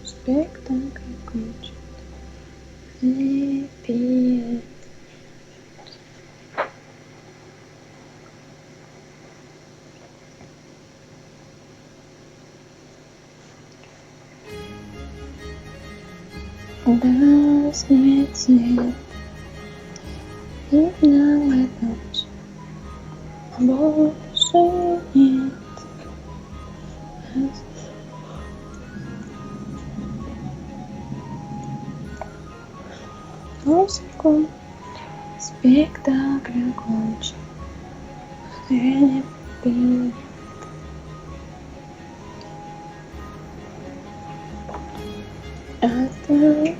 Спектакль кончен. Лепет. Гаснет свет. Видно в этом больше нет. Музыку спектакль кончен. Лепет. Это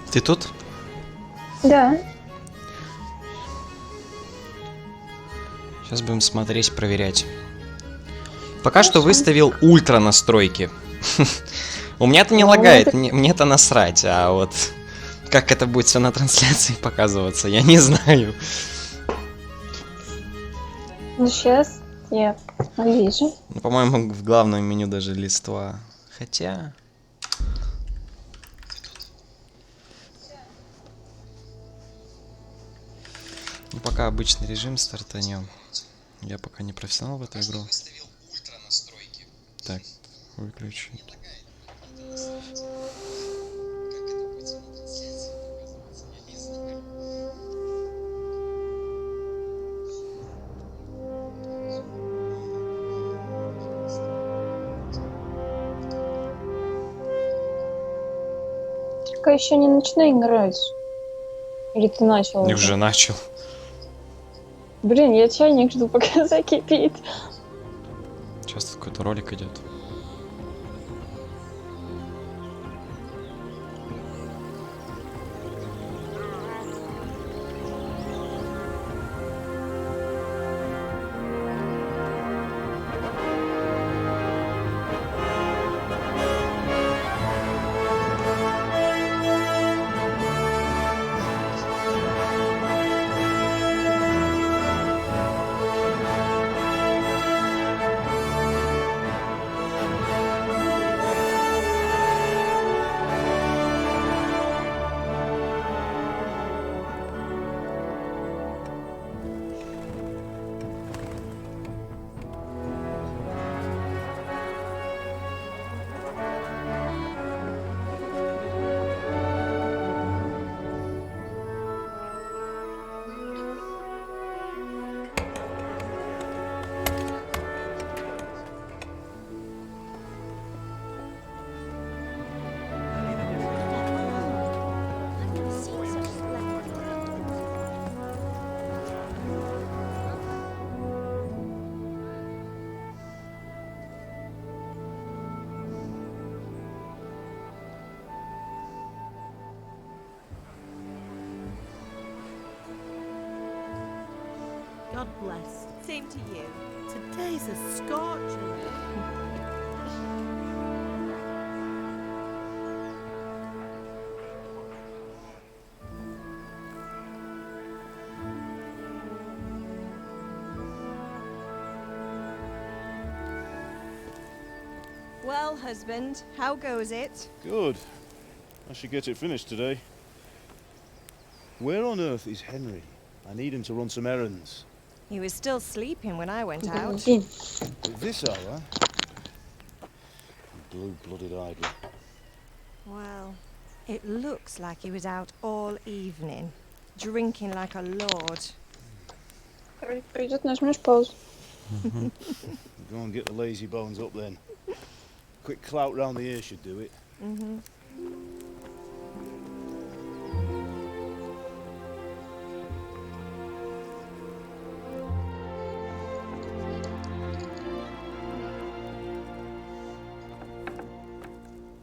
Ты тут? да. Сейчас будем смотреть, проверять. Пока что выставил ультра настройки. У меня-то не лагает, мне-то насрать, а вот как это будет все на трансляции показываться, я не знаю. Ну сейчас я вижу. Ну, по-моему, в главном меню даже листва. Хотя... Ну, пока обычный режим стартанем. Я пока не профессионал в эту игру. Так, выключи. Только еще не начинай играть. Или ты начал? И уже начал. Блин, я чайник жду, пока закипит. Сейчас тут какой-то ролик идет. God bless. Same to you. Today's a scorcher. husband. How goes it? Good. I should get it finished today. Where on earth is Henry? I need him to run some errands. He was still sleeping when I went out. Benzin. At this hour? Blue-blooded idler. Well, it looks like he was out all evening, drinking like a lord. Придет, нажмешь паузу. Go and get the lazy bones up then. Quick clout round the ear should do it. Mm-hmm.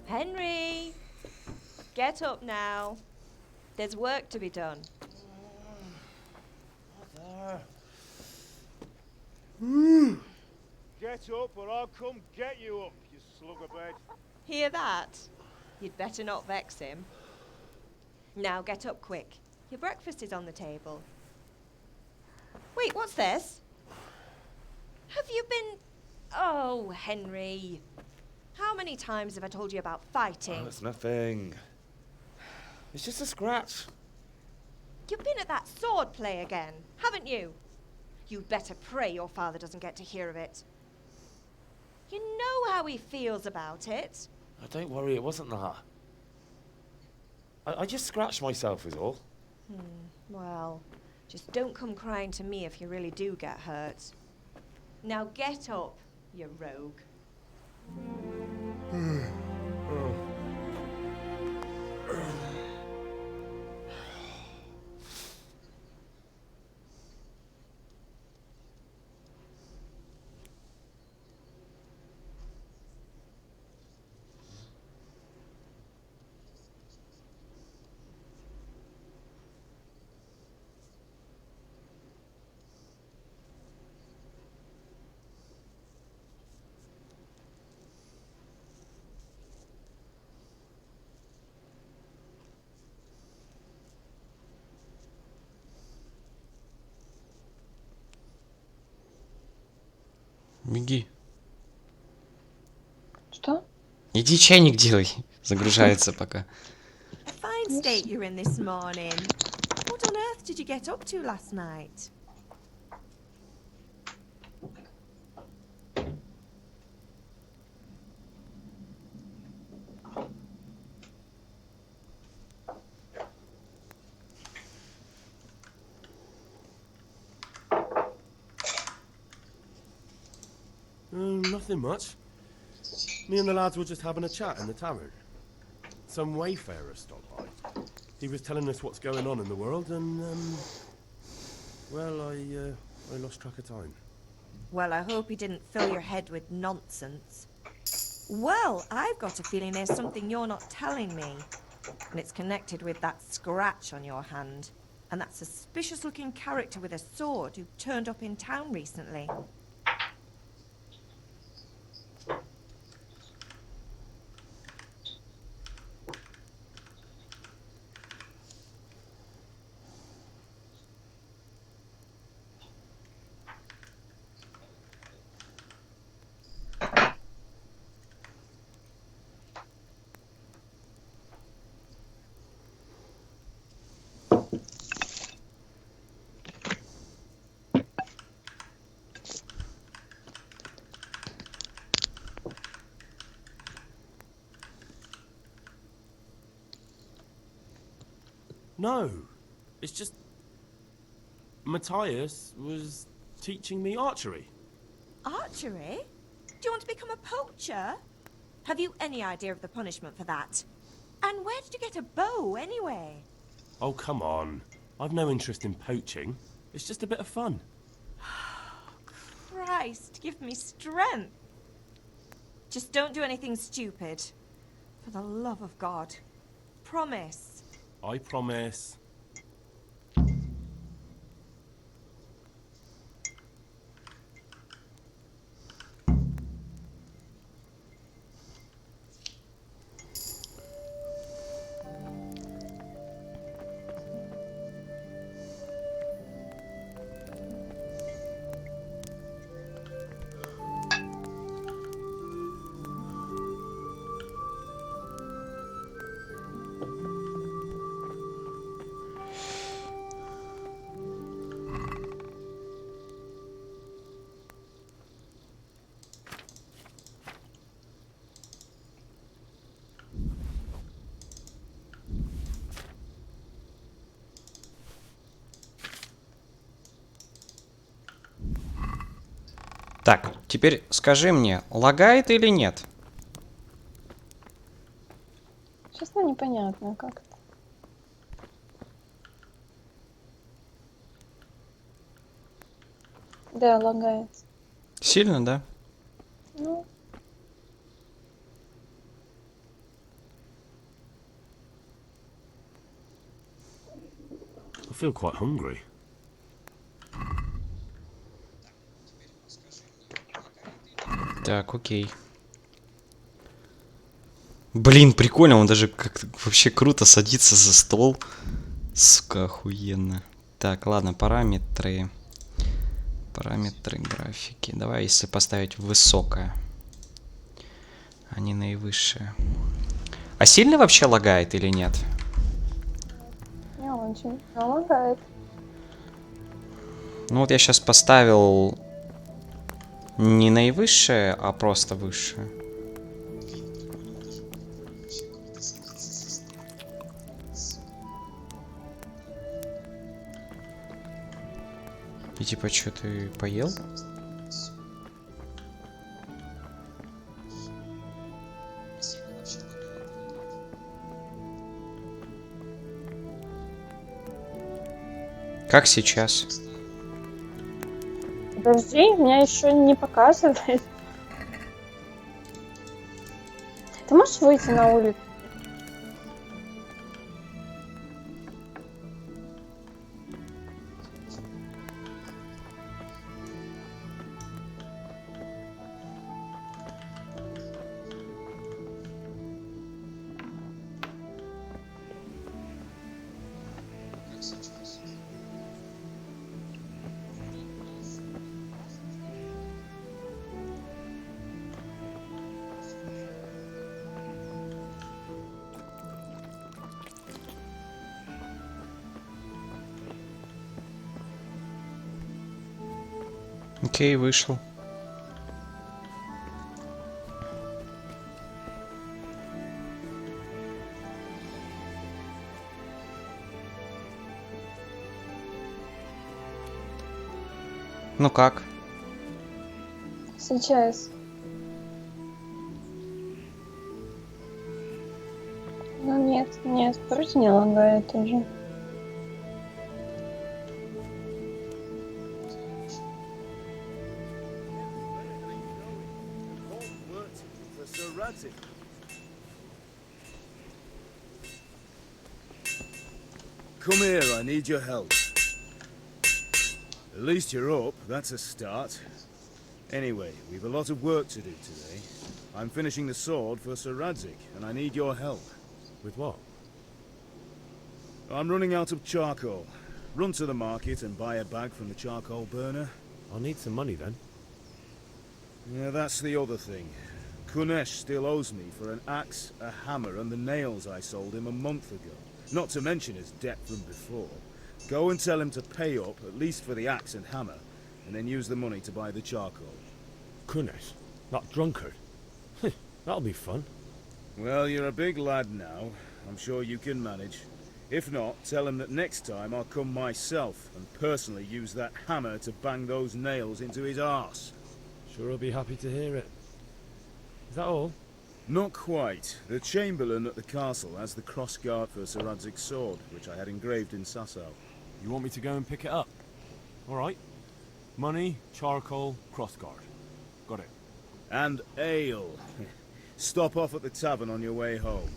Henry! Get up now. There's work to be done. Get up or I'll come get you up, you slugabed. Hear that? You'd better not vex him. Now get up quick. Your breakfast is on the table. Wait, what's this? Have you been... Oh, Henry. How many times have I told you about fighting? Oh, it's nothing. It's just a scratch. You've been at that sword play again, haven't you? You'd better pray your father doesn't get to hear of it. You know how he feels about it. Oh, don't worry, it wasn't that. I just scratched myself is all. Well, just don't come crying to me if you really do get hurt. Now get up, you rogue. Беги. Что? Иди чайник делай. Загружается пока. A fine state you're in this morning. What on earth did you get up to last night? Nothing much. Me and the lads were just having a chat in the tavern. Some wayfarer stopped by. He was telling us what's going on in the world, and well, I lost track of time. Well, I hope he didn't fill your head with nonsense. Well, I've got a feeling there's something you're not telling me. And it's connected with that scratch on your hand. And that suspicious-looking character with a sword who turned up in town recently. No, it's just Matthias was teaching me archery. Archery? Do you want to become a poacher? Have you any idea of the punishment for that? And where did you get a bow, anyway? Oh, come on. I've no interest in poaching. It's just a bit of fun. Christ, give me strength. Just don't do anything stupid. For the love of God. Promise. I promise. Так, теперь скажи мне, лагает или нет? Честно, непонятно как. Да, лагает. Сильно, да? Ну, I feel quite hungry. Так, окей. Блин, прикольно, он даже как-то вообще круто садится за стол. Сука, охуенно. Так, ладно, параметры. Параметры графики. Давай, если поставить высокое, а не наивысшее. А сильно вообще лагает или нет? не очень. Но лагает. Ну вот я сейчас поставил не наивысшее, а просто высшее. И типа, что ты поел? Как сейчас? Подожди, меня еще не показывает. Ты можешь выйти на улицу? Окей, вышел. Ну как? Сейчас. Ну нет, вроде не лагает уже. Come here, I need your help. At least you're up, that's a start. Anyway, we've a lot of work to do today. I'm finishing the sword for Sir Radzik, and I need your help. With what? I'm running out of charcoal. Run to the market and buy a bag from the charcoal burner. I'll need some money then. Yeah, that's the other thing. Kunesh still owes me for an axe, a hammer, and the nails I sold him a month ago. Not to mention his debt from before. Go and tell him to pay up, at least for the axe and hammer, and then use the money to buy the charcoal. Kunesh, that drunkard. That'll be fun. Well, you're a big lad now. I'm sure you can manage. If not, tell him that next time I'll come myself and personally use that hammer to bang those nails into his arse. Sure I'll be happy to hear it. Is that all? Not quite. The Chamberlain at the castle has the cross-guard for Sir Radzig's sword, which I had engraved in Sasau. You want me to go and pick it up? Alright. Money, charcoal, crossguard. Got it. And ale. Stop off at the tavern on your way home.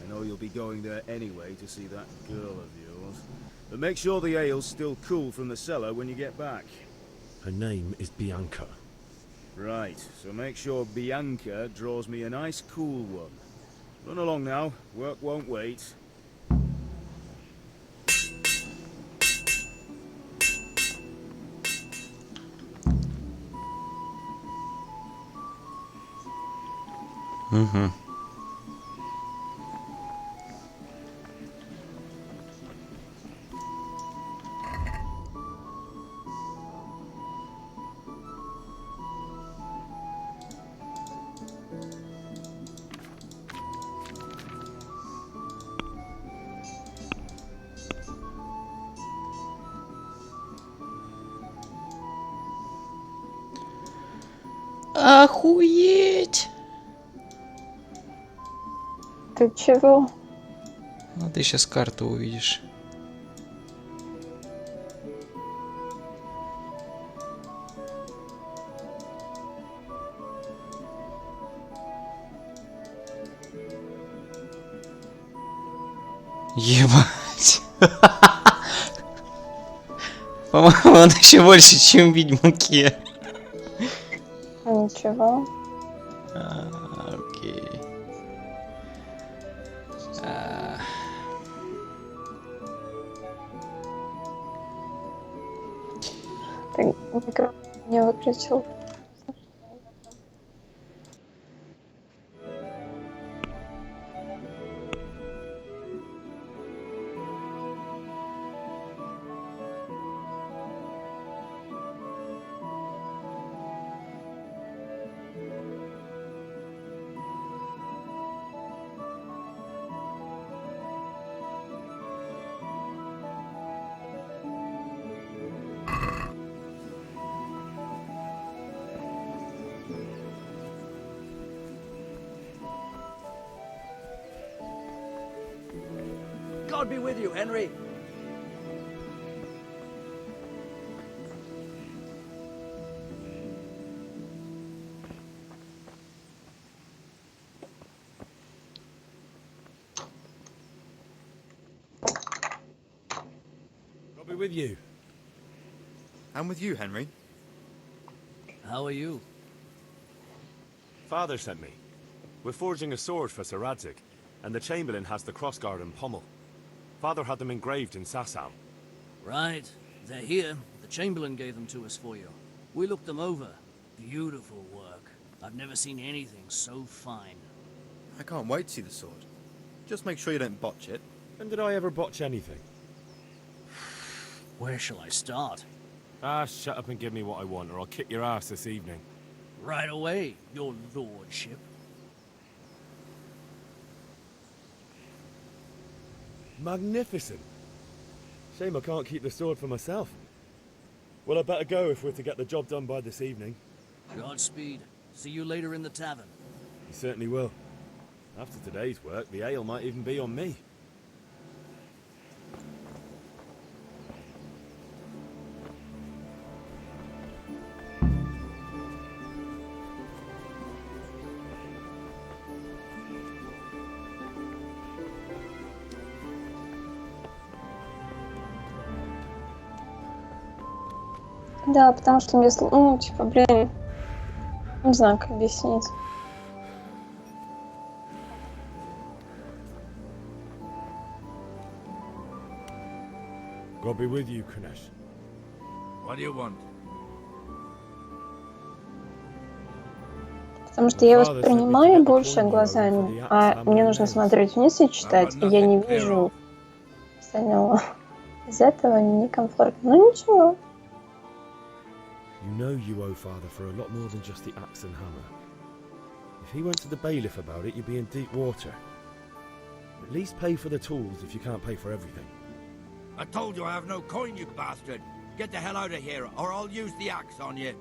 I know you'll be going there anyway to see that girl of yours. But make sure the ale's still cool from the cellar when you get back. Her name is Bianca. Right, so make sure Bianca draws me a nice cool one. Run along now, work won't wait. Угу. Охуеть! Ты чего? Ну, ты сейчас карту увидишь. Ебать. По-моему, он еще больше, чем в Ведьмаке. Ничего. Окей. А. Ты микрофон не выключил. God be with you, Henry. I'll be with you. I'm with you, Henry. How are you? Father sent me. We're forging a sword for Sir Radzig, and the Chamberlain has the crossguard and pommel. Father had them engraved in Sasau. Right. They're here. The Chamberlain gave them to us for you. We looked them over. Beautiful work. I've never seen anything so fine. I can't wait to see the sword. Just make sure you don't botch it. When did I ever botch anything? Where shall I start? Ah, shut up and give me what I want, or I'll kick your ass this evening. Right away, your lordship. Magnificent. Shame I can't keep the sword for myself. Well, I better go if we're to get the job done by this evening. Godspeed. See you later in the tavern. You certainly will. After today's work, the ale might even be on me. Да, потому что мне, ну, типа, блин, не знаю, как объяснить. God be with you, Kunesh. What do you want? Потому что я воспринимаю больше глазами, а мне нужно смотреть вниз и читать, и я не вижу остального. Из этого некомфортно. Ну ничего. You know you owe father for a lot more than just the axe and hammer. If he went to the bailiff about it, you'd be in deep water. At least pay for the tools if you can't pay for everything. I told you I have no coin, you bastard. Get the hell out of here, or I'll use the axe on you.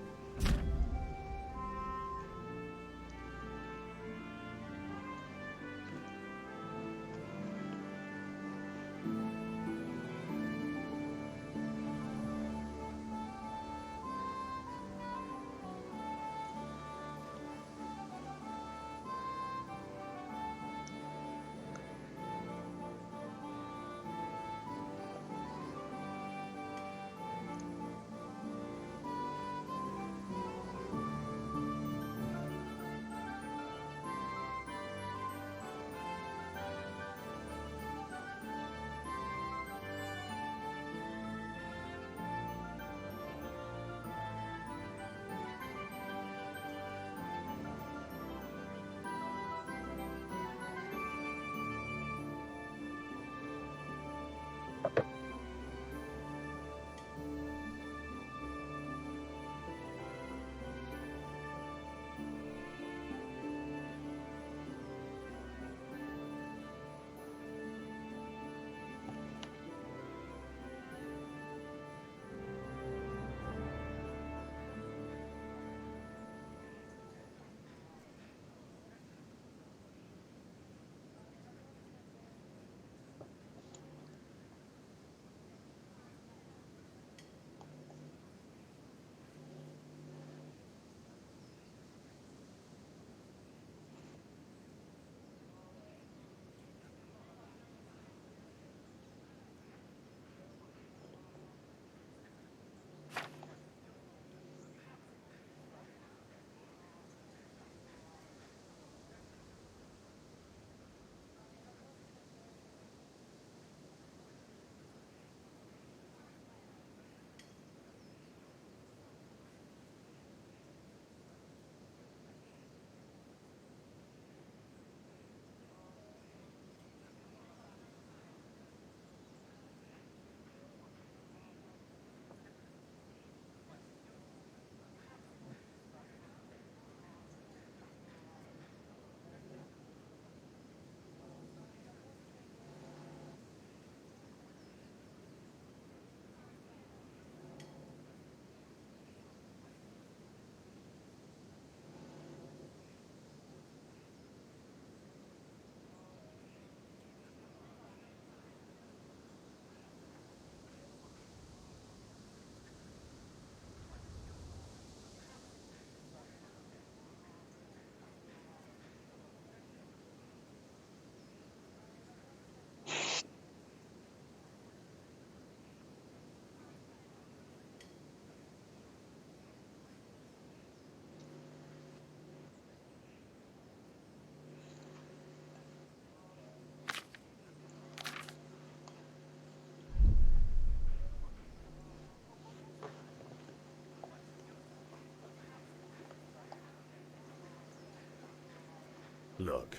Look,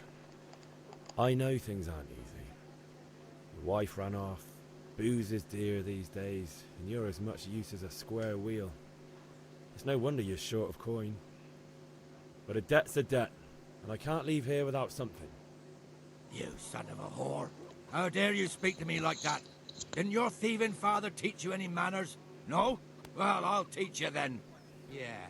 I know things aren't easy. Your wife ran off, booze is dear these days, and you're as much use as a square wheel. It's no wonder you're short of coin. But a debt's a debt, and I can't leave here without something. You son of a whore. How dare you speak to me like that? Didn't your thieving father teach you any manners? No? Well, I'll teach you then. Yeah.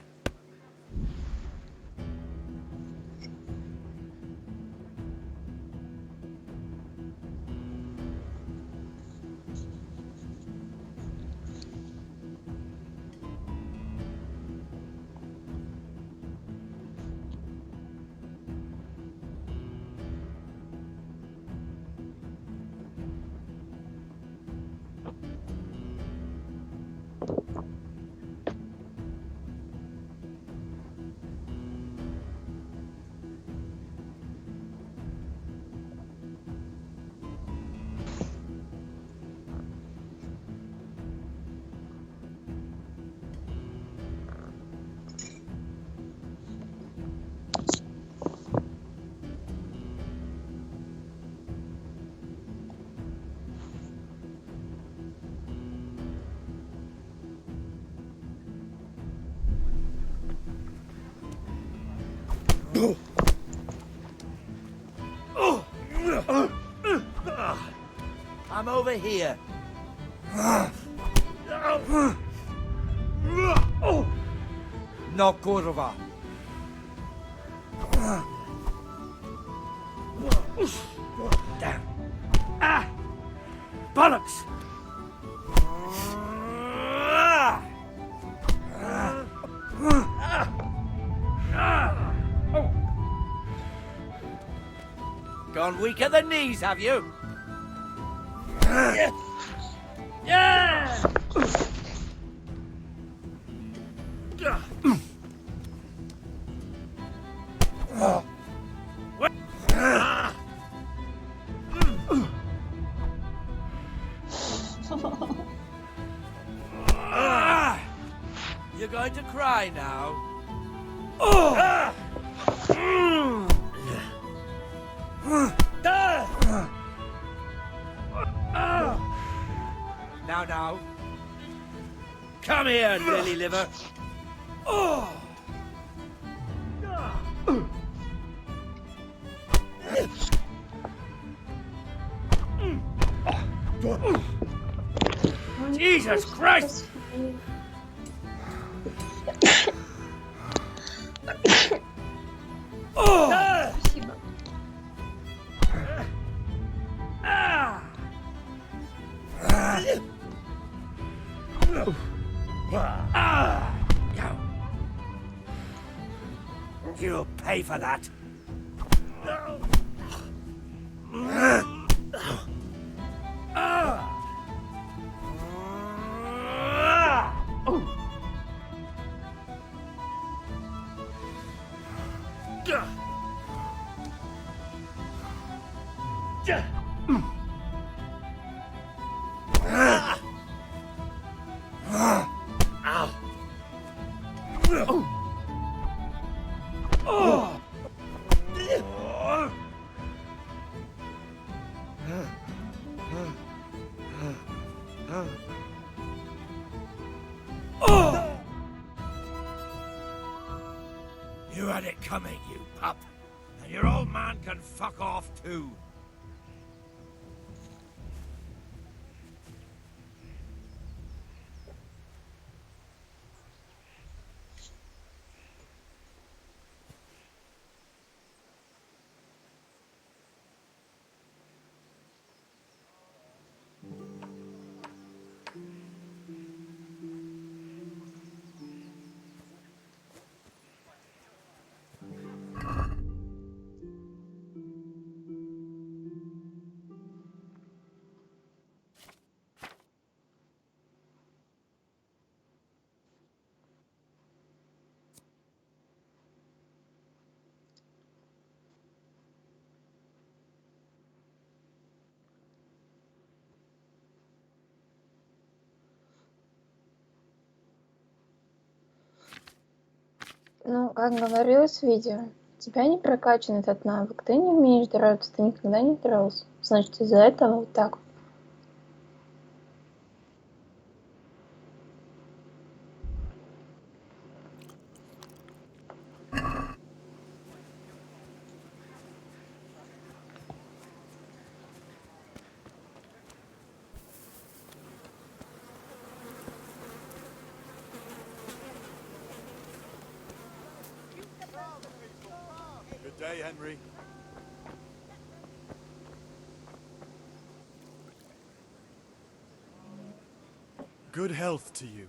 I'm over here. No kurwa. Damn. Ah! Bollocks! Gone weak at the knees, have you? Yeah! You're going to cry now? Now. Come here, lily liver. Jesus Christ! Спасибо. You'll pay for that. You had it coming, you pup. And your old man can fuck off too. Ну, как говорилось в видео, тебя не прокачан этот навык. Ты не умеешь драться, ты никогда не дрался. Значит, из-за этого вот так. Good day, Henry. Good health to you.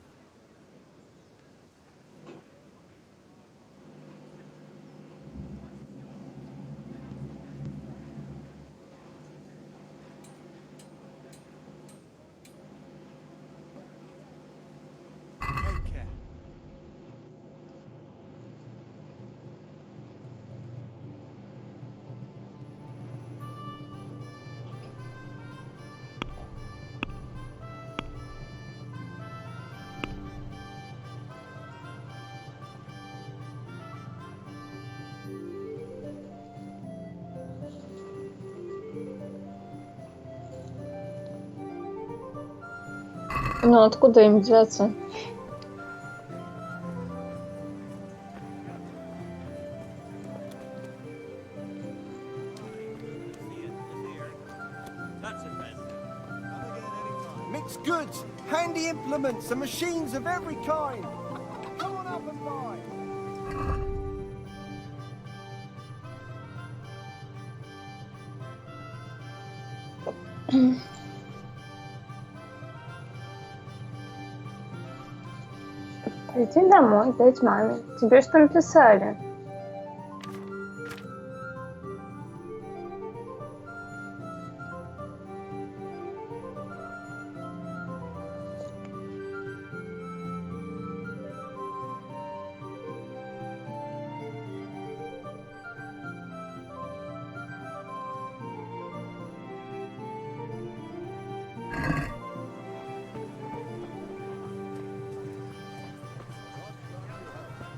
Take care. Ну откуда им взяться? Mixed goods, handy implements, and machines of every kind. Come on up and buy. Пойди домой, дать маме. Тебе что написали?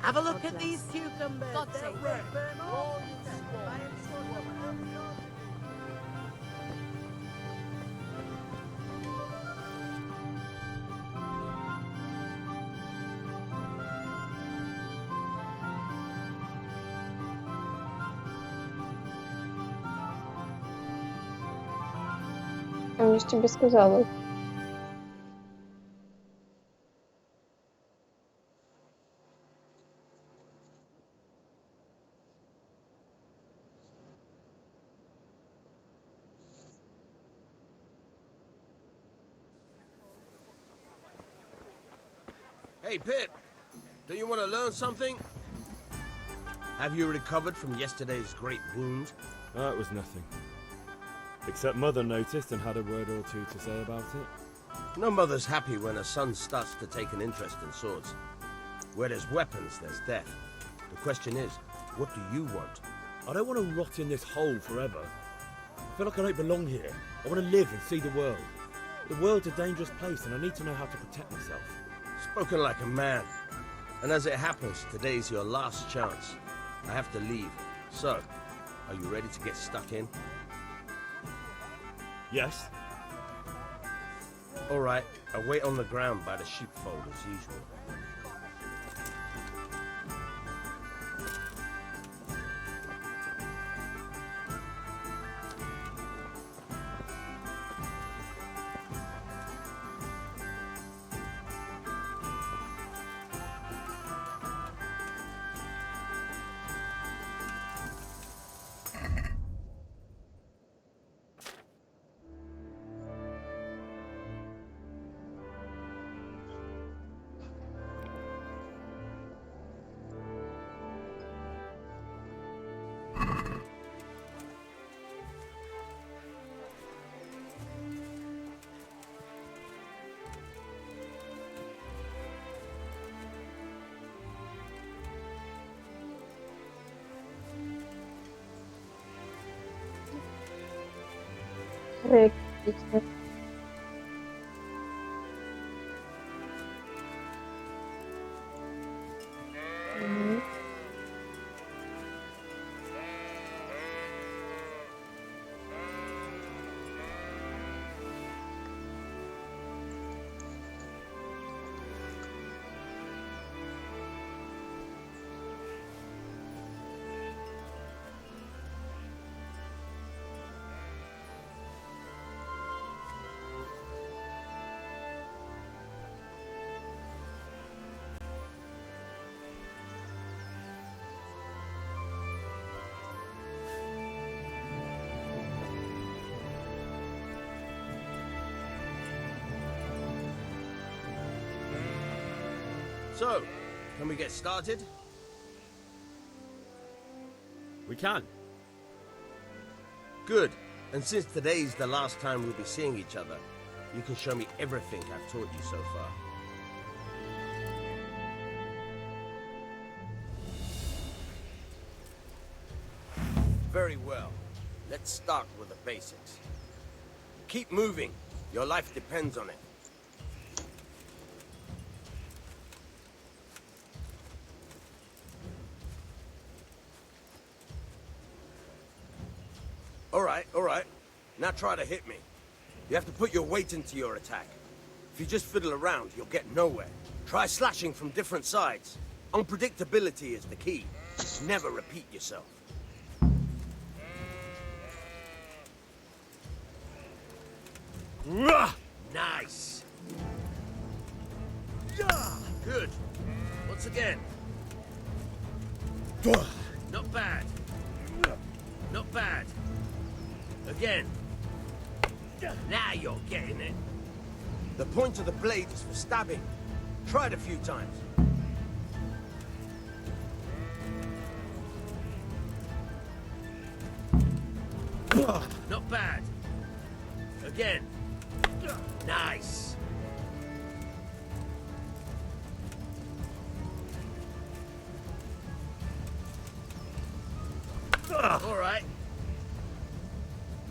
Have a look at these cucumbers. God's They're sake. ripe. All Я же тебе сказала. Hey, Pip. Do you want to learn something? Have you recovered from yesterday's great wound? That was nothing. Except Mother noticed and had a word or two to say about it. No mother's happy when her son starts to take an interest in swords. Where there's weapons, there's death. The question is, what do you want? I don't want to rot in this hole forever. I feel like I don't belong here. I want to live and see the world. The world's a dangerous place and I need to know how to protect myself. Spoken like a man. And as it happens, today's your last chance. I have to leave. So, are you ready to get stuck in? Yes? All right, I'll wait on the ground by the sheepfold as usual. Отлично. Мгм. So, can we get started? We can. Good. And since today's the last time we'll be seeing each other, you can show me everything I've taught you so far. Very well. Let's start with the basics. Keep moving. Your life depends on it. All right. Now try to hit me. You have to put your weight into your attack. If you just fiddle around, you'll get nowhere. Try slashing from different sides. Unpredictability is the key. Never repeat yourself. Nice. Good. Once again. Not bad. Not bad. Again. Now you're getting it. The point of the blade is for stabbing. Try it a few times. Not bad. Again. Nice. All right.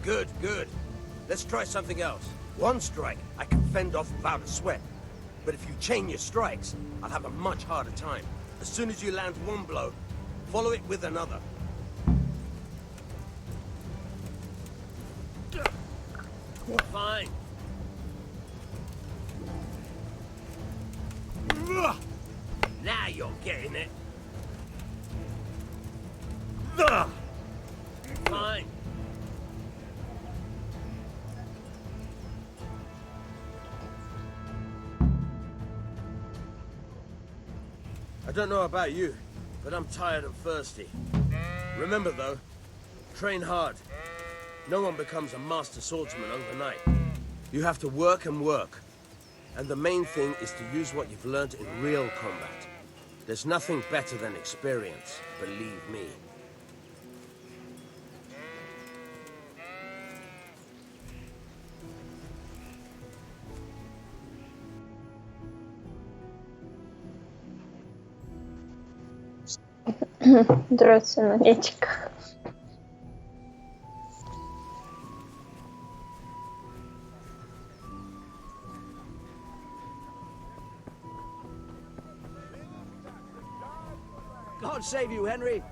Good, good. Let's try something else. One strike, I can fend off without a sweat. But if you chain your strikes, I'll have a much harder time. As soon as you land one blow, follow it with another. Fine. Now you're getting it. Fine. I don't know about you, but I'm tired and thirsty. Remember though, train hard. No one becomes a master swordsman overnight. You have to work and work. And the main thing is to use what you've learned in real combat. There's nothing better than experience, believe me. Драться на этих. God save you, Henry.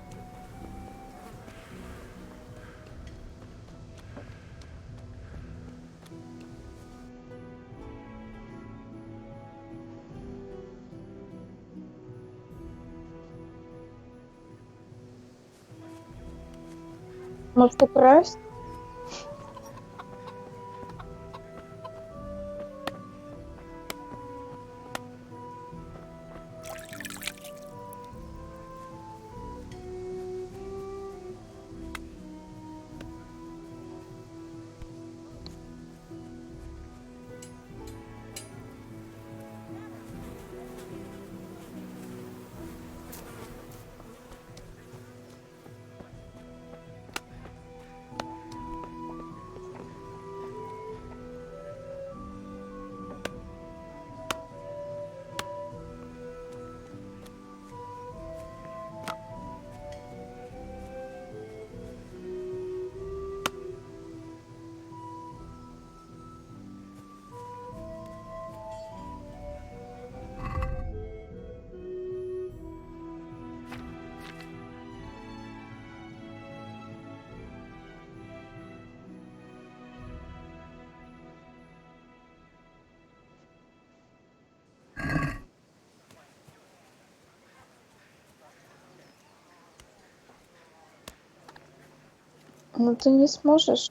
Может, ты просто? Ну ты не сможешь.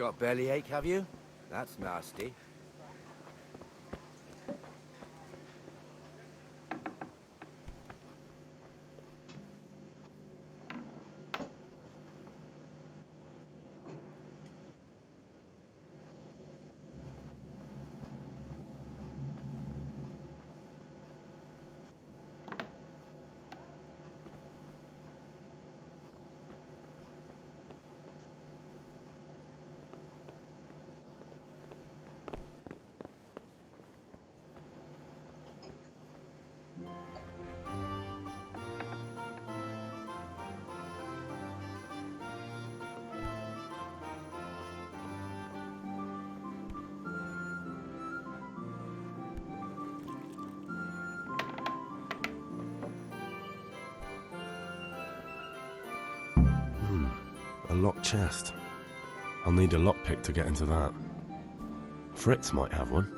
Got bellyache, have you? That's nasty. A locked chest. I'll need a lockpick to get into that. Fritz might have one.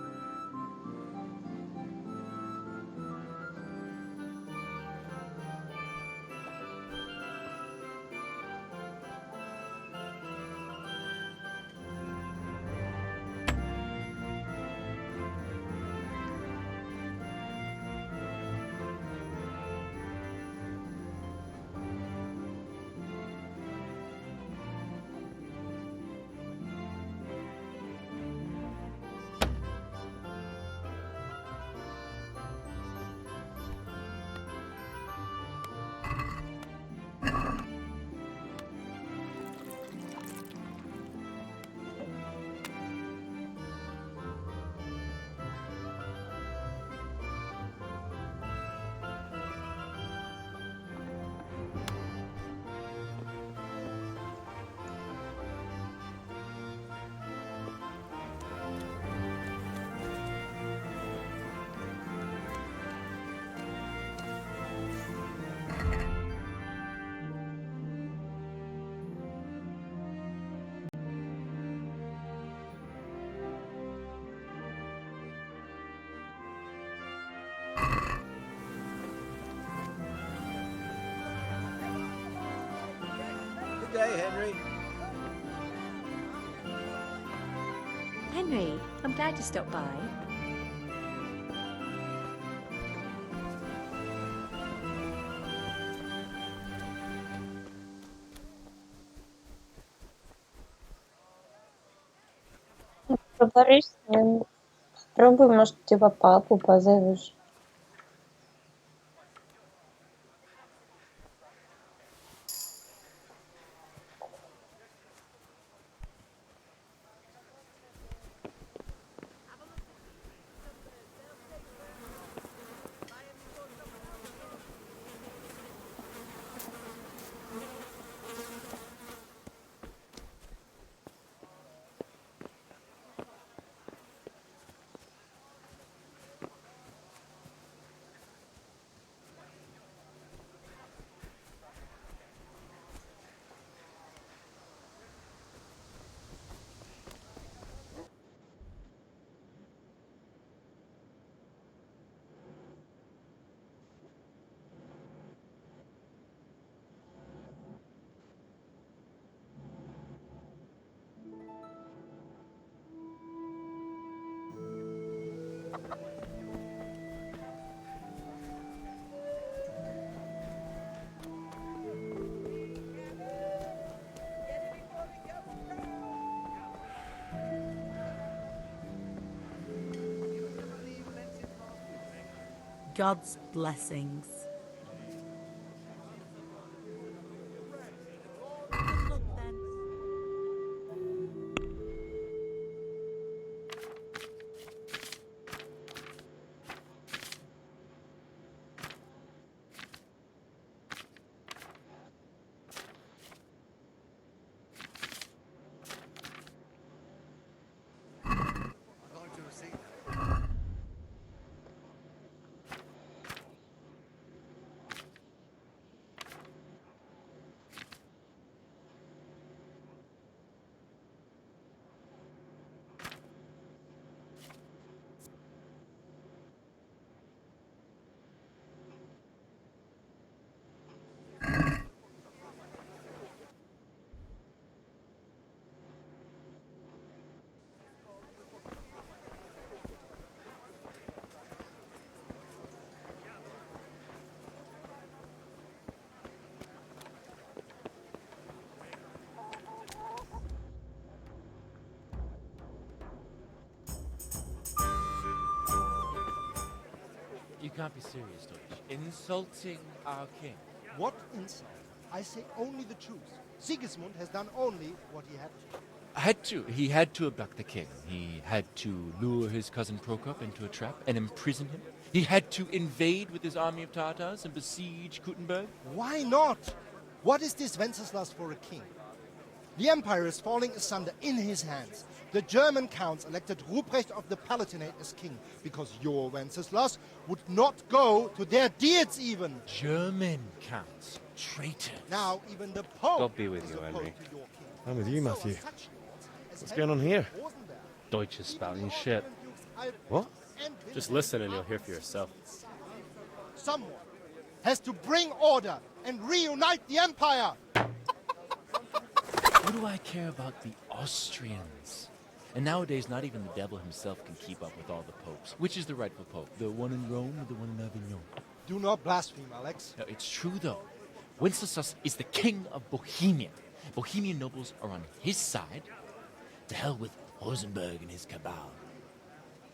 Good day, Henry. Henry, I'm glad you stopped by. Поговоришь с ним. Пробуй, может, типа папу позовешь. God's blessings. Good luck then. can't be serious, Deutsch. Insulting our king. What insult? I say only the truth. Sigismund has done only what he had to. He had to abduct the king. He had to lure his cousin Prokop into a trap and imprison him. He had to invade with his army of Tartars and besiege Kuttenberg. Why not? What is this Wenceslas for a king? The empire is falling asunder in his hands. The German counts elected Ruprecht of the Palatinate as king because your Wenceslas would not go to their deeds even. German counts. Traitors. Now even the Pope God be with is you, opposed Henry. to your king. I'm with you, So Matthew. are such lords as What's going on here? Rosenberg, Deutsch is spouting shit. Albrecht, What? and Just Wilhelm listen and you'll hear for yourself. Someone has to bring order and reunite the empire. What do I care about the Austrians? And nowadays, not even the devil himself can keep up with all the popes. Which is the rightful pope? The one in Rome or the one in Avignon? Do not blaspheme, Alex. No, it's true, though. Wenceslas is the king of Bohemia. Bohemian nobles are on his side. To hell with Rosenberg and his cabal.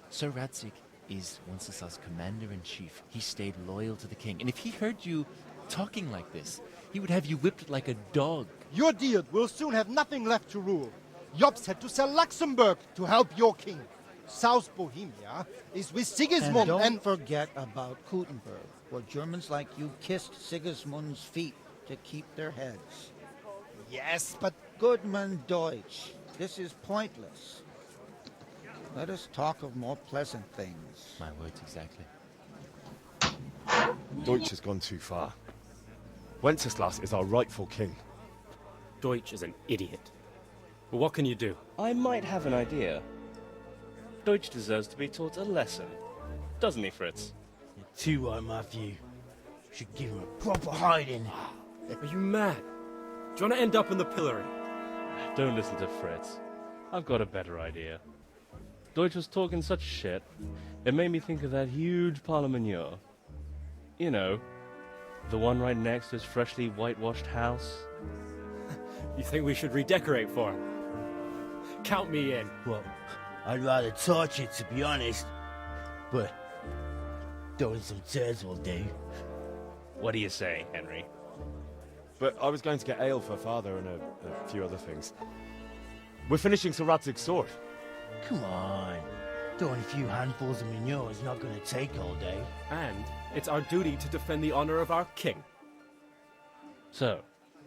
Sir Radzig is Wenceslas' commander-in-chief. He stayed loyal to the king. And if he heard you talking like this, he would have you whipped like a dog. Your deal will soon have nothing left to rule. Jobst had to sell Luxembourg to help your king. South Bohemia is with Sigismund And don't forget about Kuttenberg, where Germans like you kissed Sigismund's feet to keep their heads. Yes, but... Goodman Deutsch, this is pointless. Let us talk of more pleasant things. My words exactly. Deutsch has gone too far. Wenceslas is our rightful king. Deutsch is an idiot. But what can you do? I might have an idea. Deutsch deserves to be taught a lesson. Doesn't he, Fritz? You're too right, Matthew. Should give him a proper hiding. Are you mad? Do you want to end up in the pillory? Don't listen to Fritz. I've got a better idea. Deutsch was talking such shit, it made me think of that huge Parlement. You know, the one right next to his freshly whitewashed house. You think we should redecorate for him? Count me in. Well, I'd rather torch it, to be honest. But throwing some tears will do. What do you say, Henry? But I was going to get ale for father and a few other things. We're finishing Sir Radzig's sword. Come on. Throwing a few handfuls of manure is not going to take all day. And it's our duty to defend the honor of our king. So,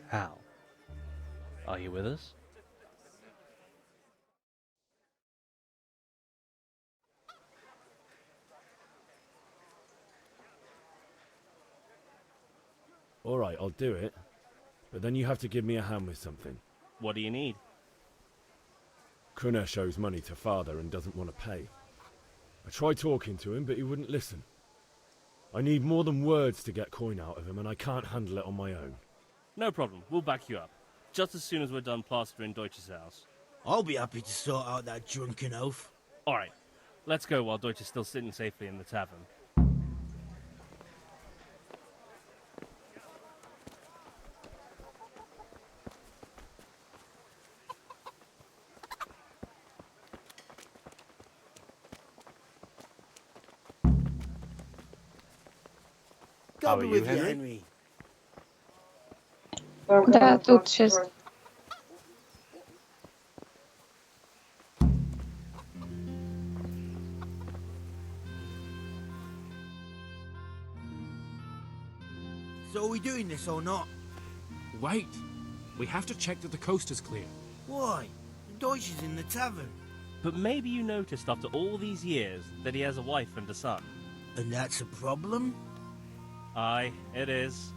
Hal, are you with us? All right, I'll do it. But then you have to give me a hand with something. What do you need? Kunesh owes money to father and doesn't want to pay. I tried talking to him, but he wouldn't listen. I need more than words to get coin out of him, and I can't handle it on my own. No problem, we'll back you up. Just as soon as we're done plastering Deutsch's house. I'll be happy to sort out that drunken oaf. Alright, let's go while Deutsch is still sitting safely in the tavern. God be with you, Henry. Да, тут сейчас. So are we doing this or not? Wait. We have to check that the coast is clear. Why? Deutsch is in the tavern. But maybe you noticed after all these years that he has a wife and a son. And that's a problem? Aye, it is.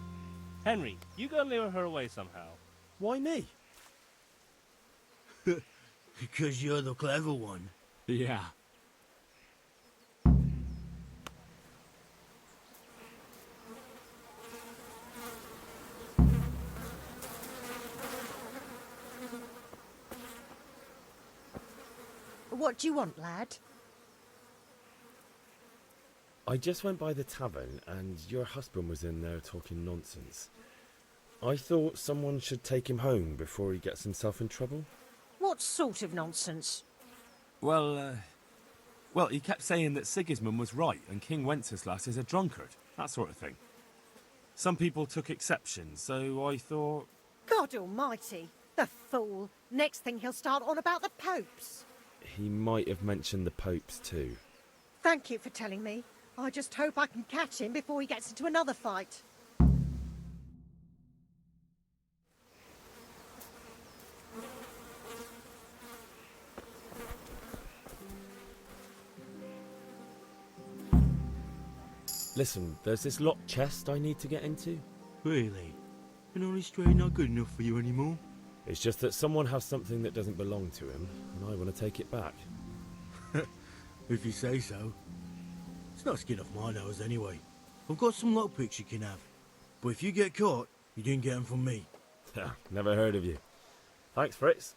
Henry, you go and lure her away somehow. Why me? Because you're the clever one. Yeah. What do you want, lad? I just went by the tavern, and your husband was in there talking nonsense. I thought someone should take him home before he gets himself in trouble. What sort of nonsense? Well, Well, he kept saying that Sigismund was right and King Wenceslas is a drunkard, that sort of thing. Some people took exception, so I thought... God almighty, the fool. Next thing he'll start on about the popes. He might have mentioned the popes too. Thank you for telling me. I just hope I can catch him before he gets into another fight. Listen, there's this locked chest I need to get into. Really? An honest trade not good enough for you anymore? It's just that someone has something that doesn't belong to him, and I want to take it back. If you say so. It's not skin off my nose anyway. I've got some lockpicks you can have. But if you get caught, you didn't get them from me. Never heard of you. Thanks, Fritz.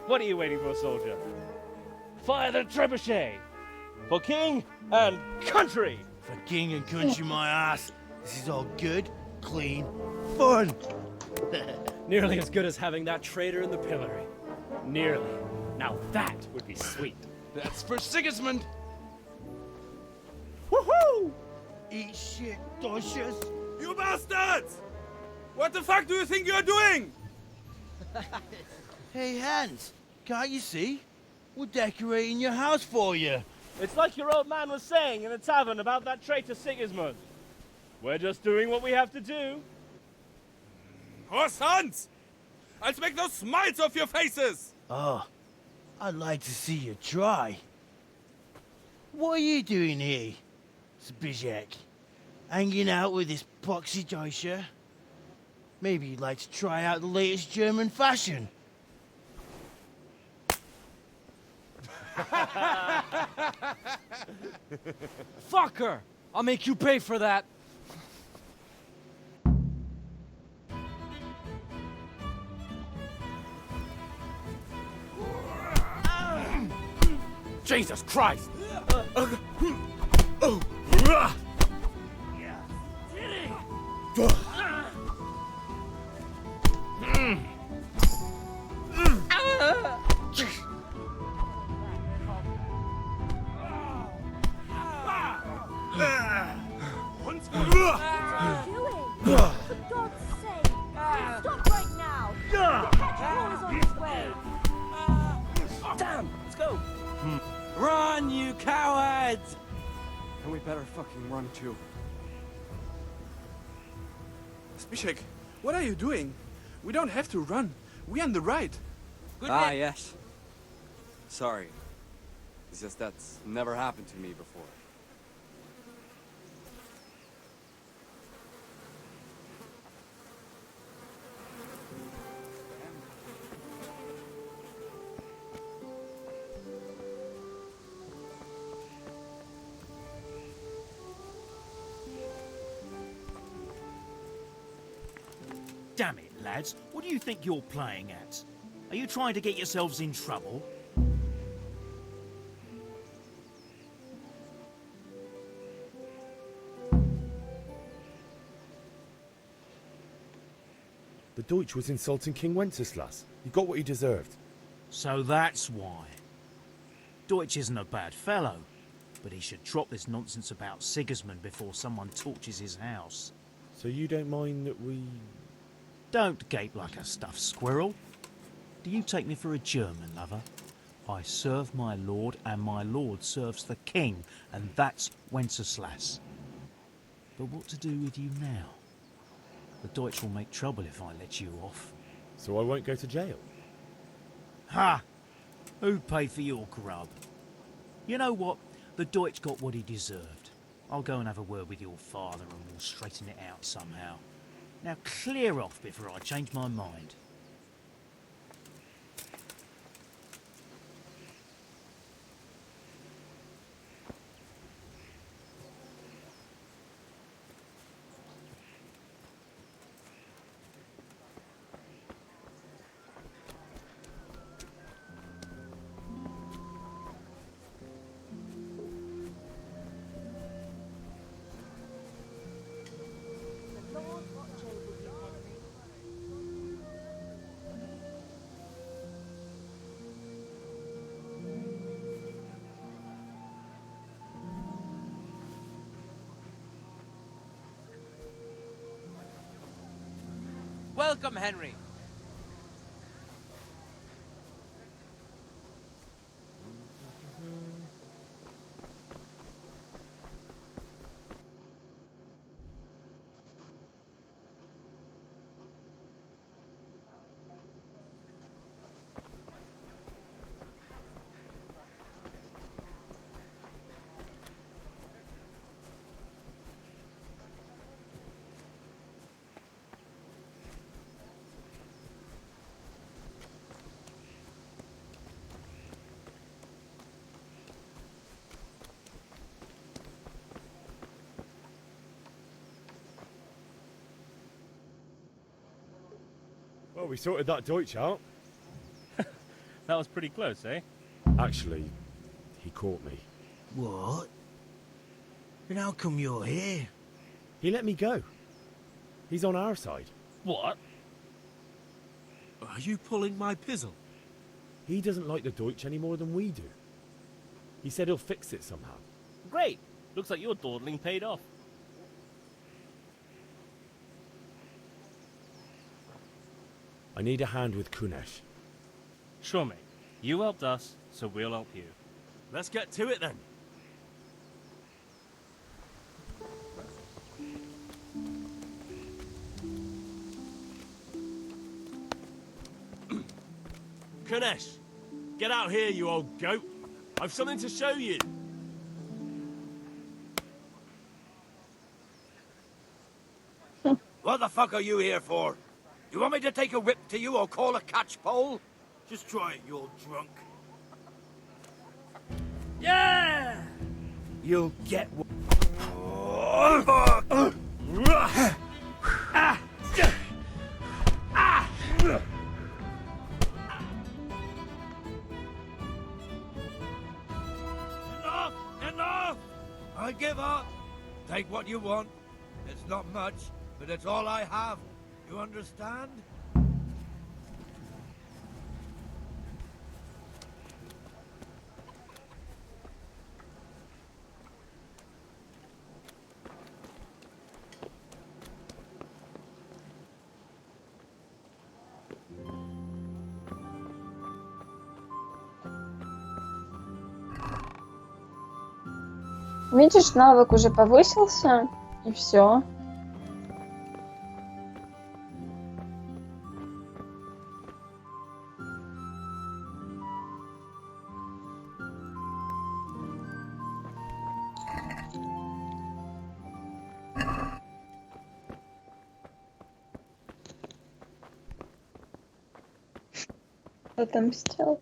What are you waiting for, soldier? Fire the trebuchet! For king and country! For king and country, my ass. This is all good, clean, fun. Nearly as good as having that traitor in the pillory. Nearly. Now that would be sweet. That's for Sigismund! Woohoo! Eat shit, Deutsches. You bastards! What the fuck do you think you're doing? Hey, Hans, can't you see? We're decorating your house for you. It's like your old man was saying in the tavern about that traitor Sigismund. We're just doing what we have to do. Horse Hans! I'll make those smiles off your faces! Oh, I'd like to see you try. What are you doing here, Zbyszek? Hanging out with this poxy Deutscher? Maybe you'd like to try out the latest German fashion. Fucker! I'll make you pay for that. Jesus Christ! For God's sake, stop right now! The catch is on its way! Damn! Let's go! Run, you cowards! And we better fucking run too. Zbyszek, what are you doing? We don't have to run. We're on the right. Yes. Sorry. It's just that's never happened to me before. Damn it, lads. What do you think you're playing at? Are you trying to get yourselves in trouble? The Deutsch was insulting King Wenceslas. He got what he deserved. So that's why. Deutsch isn't a bad fellow, but he should drop this nonsense about Sigismund before someone torches his house. So you don't mind that we... Don't gape like a stuffed squirrel. Do you take me for a German, lover? I serve my lord, and my lord serves the king, and that's Wenceslas. But what to do with you now? The Deutsch will make trouble if I let you off. So I won't go to jail? Ha! Who'd pay for your grub? You know what? The Deutsch got what he deserved. I'll go and have a word with your father and we'll straighten it out somehow. Now clear off before I change my mind. Welcome, Henry. Well, we sorted that Deutsch out. That was pretty close, eh? Actually, he caught me. What? Then how come you're here? He let me go. He's on our side. What? Are you pulling my pizzle? He doesn't like the Deutsch any more than we do. He said he'll fix it somehow. Great. Looks like your dawdling paid off. I need a hand with Kunesh. Sure, mate. You helped us, so we'll help you. Let's get to it then. Kunesh, get out here, you old goat. I've something to show you. What the fuck are you here for? You want me to take a whip to you or call a catchpole? Just try it, you old drunk. Yeah! You'll get what... Enough! Enough! I give up. Take what you want. It's not much, but it's all I have. You understand? Видишь, навык уже повысился, и все. Отомстил.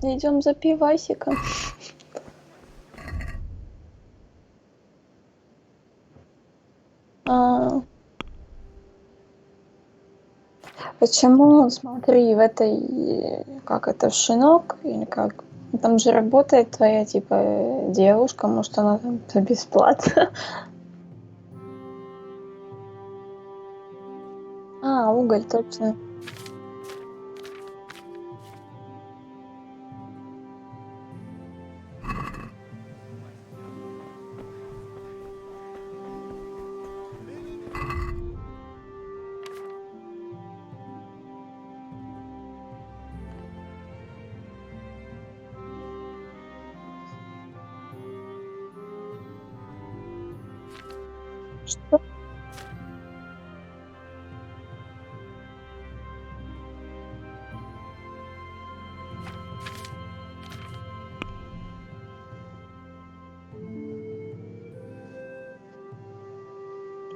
Идем за пивасиком. Почему, смотри, в этой, как это, Шинок, или как, там же работает твоя, типа, девушка, может, она там за бесплатно. Уголь, точно. Что?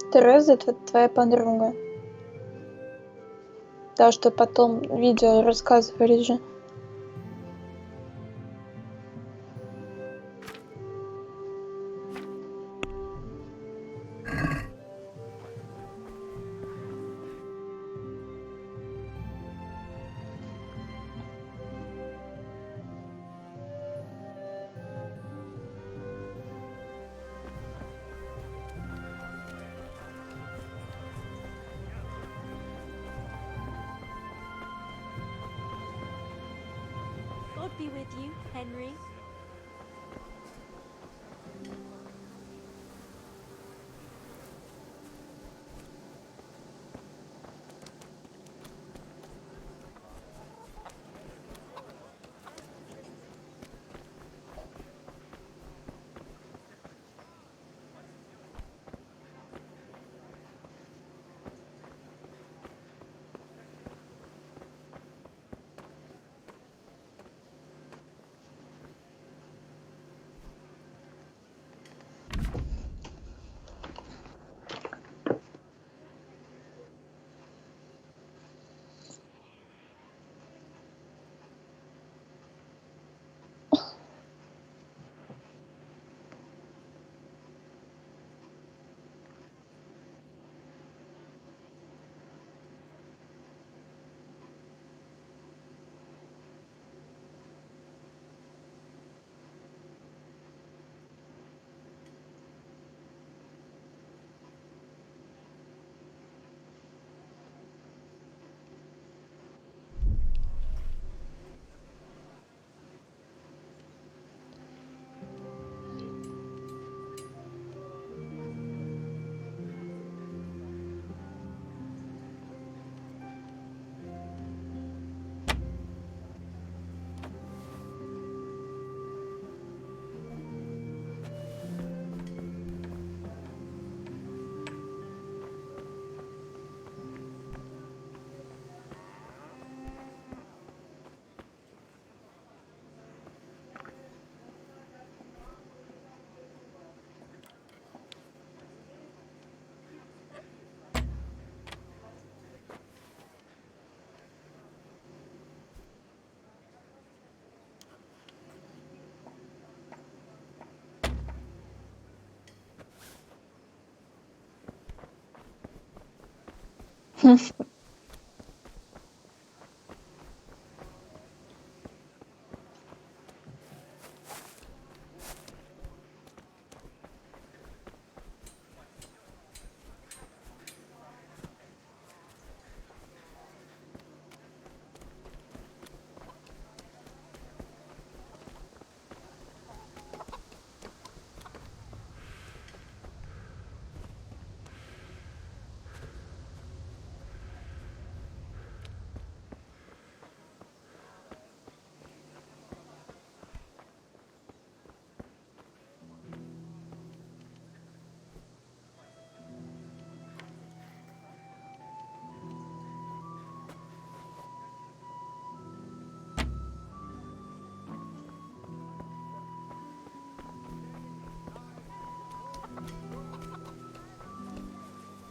Второй раз это твоя подруга. Да, что потом видео рассказывали же. God be with you, Henry.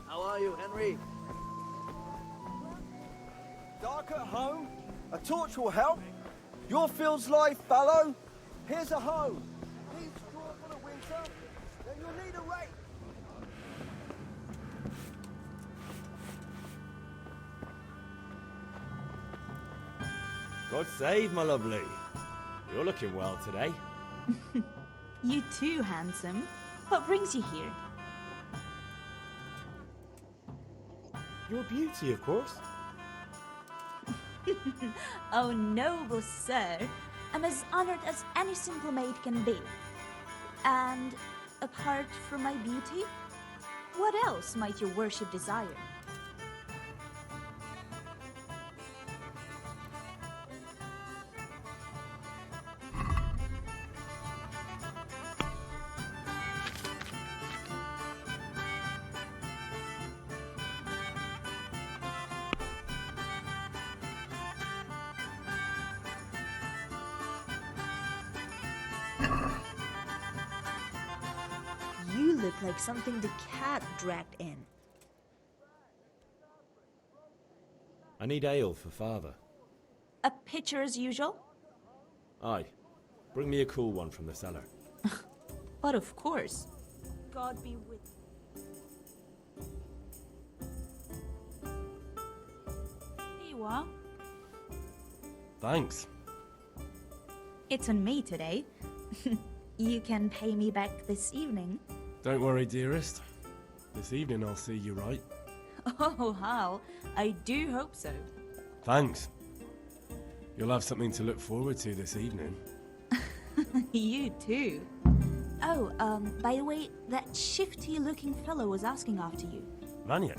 How are you, Henry? Dark at home? A torch will help. Your field's life, fallow. Here's a hoe. Need straw for the winter? Then you'll need a rake. God save, my lovely. You're looking well today. You too, handsome. What brings you here? Your beauty, of course. Oh, noble sir. I'm as honored as any simple maid can be. And apart from my beauty, what else might your worship desire? You You look like something the cat dragged in. I need ale for father. A pitcher as usual? Aye. Bring me a cool one from the cellar. But of course. God be with Here you are. Thanks. It's on me today. You can pay me back this evening. Don't worry, dearest. This evening I'll see you right. Oh, Hal, I do hope so. Thanks. You'll have something to look forward to this evening. You too. Oh, by the way, that shifty-looking fellow was asking after you. Vanya?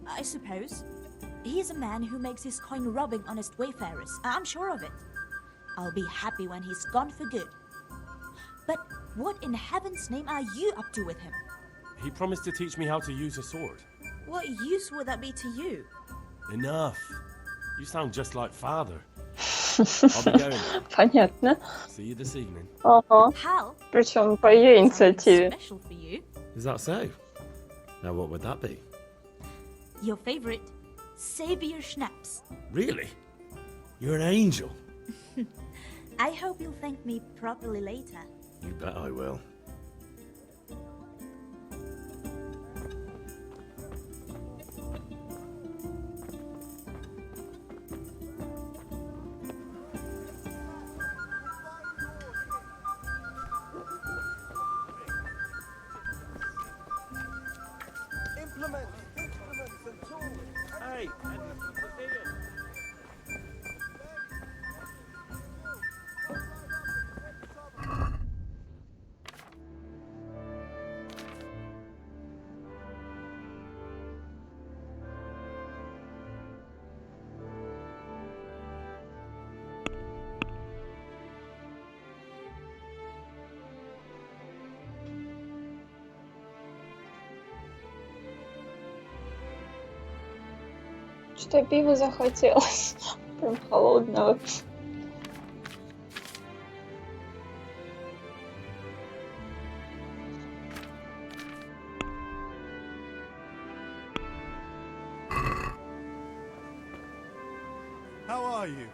I suppose. He's a man who makes his coin robbing honest wayfarers. I'm sure of it. I'll be happy when he's gone for good. But what in heaven's name are you up to with him? He promised to teach me how to use a sword. What use would that be to you? Enough. You sound just like father. I'll be going. Понятно. See you this evening. Ага. Hal? Причем по ее инициативе. Special for you. Is that so? Now what would that be? Your favorite, Sabier Schnapps. Really? You're an angel. I hope you'll thank me properly later. You bet I will. Instruments and tools. Hey, Что пива захотелось. Прям холодного. How are you?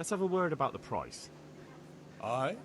Let's have a word about the price. Aye?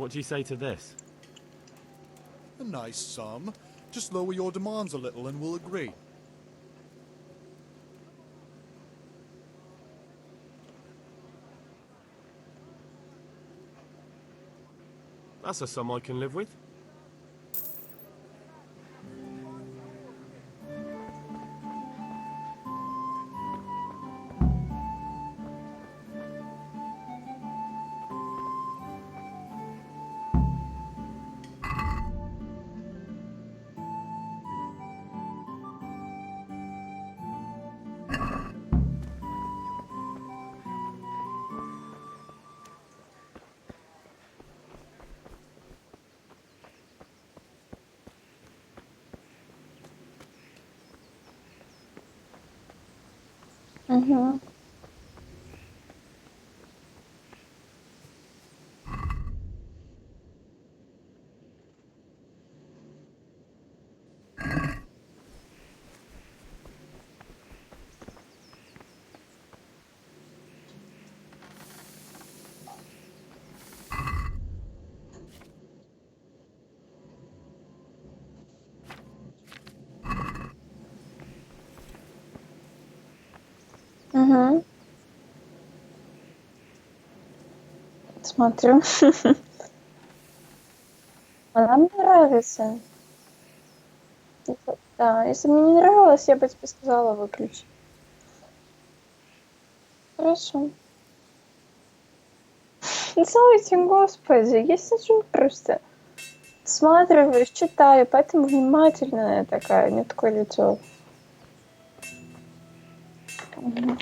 What do you say to this? A nice sum. Just lower your demands a little and we'll agree. That's a sum I can live with. Угу. Угу. Смотрю. Она мне нравится. Да, если бы мне не нравилось, я бы тебе сказала выключи. Хорошо. Целуйте, Господи, я сижу просто, всматриваюсь, читаю, поэтому внимательная такая, у меня такое лицо. Мгм.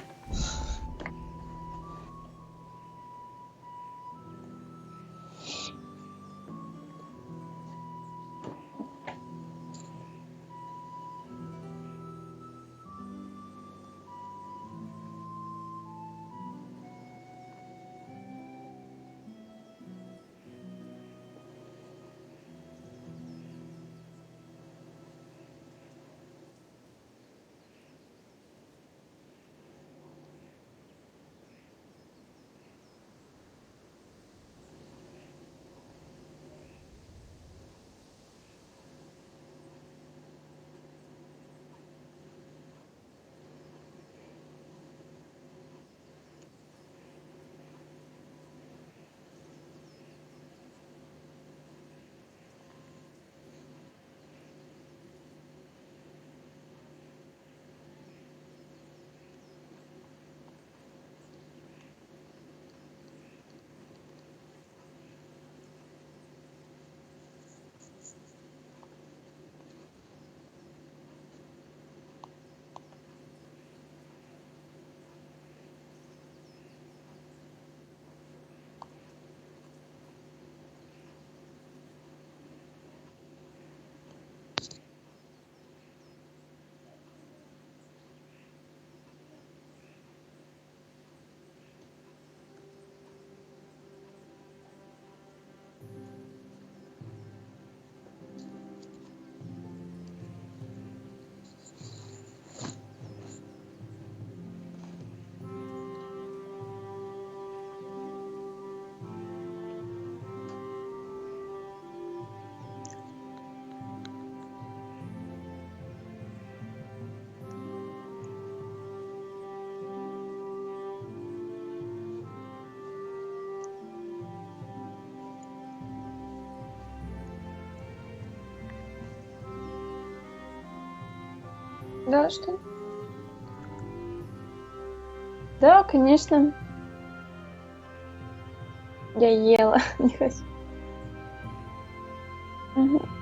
Да, что? Да, конечно. Я ела. Не хочу. Мгм.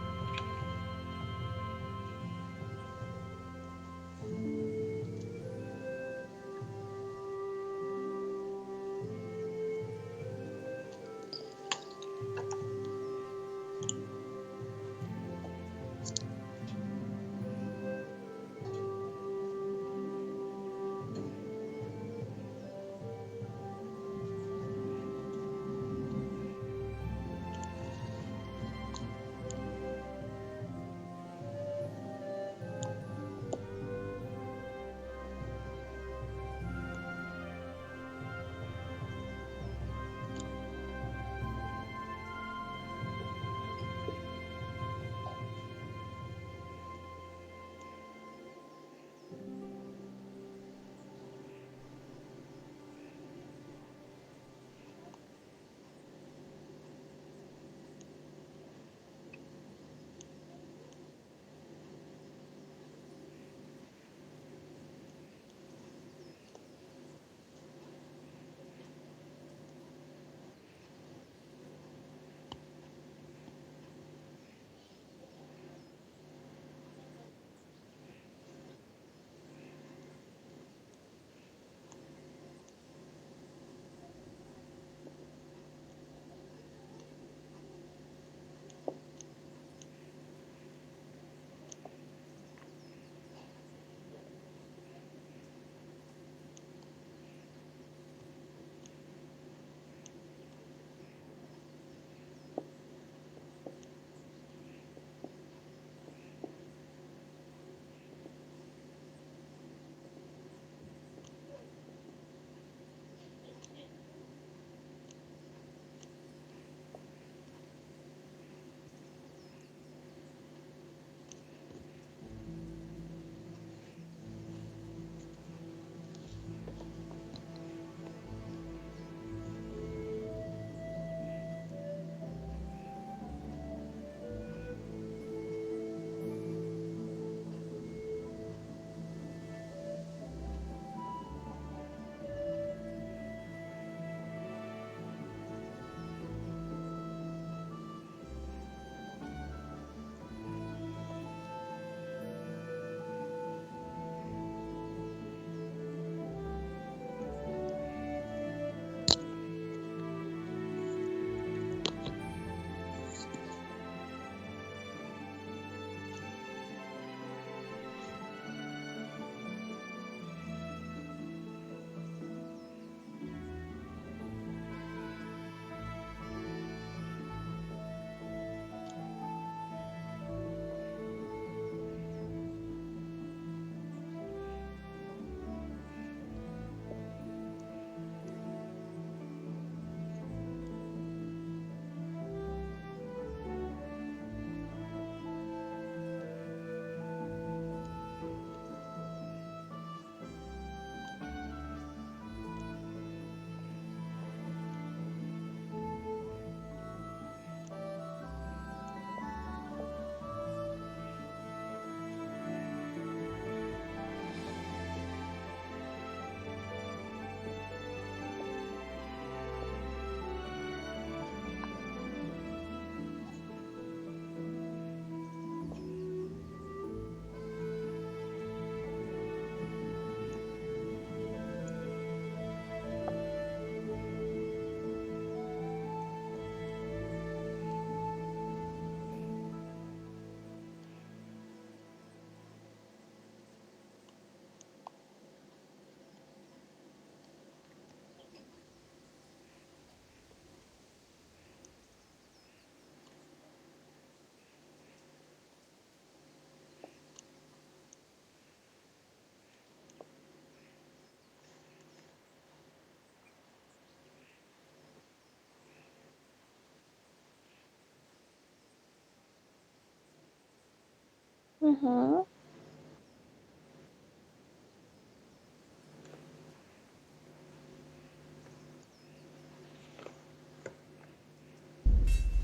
Угу.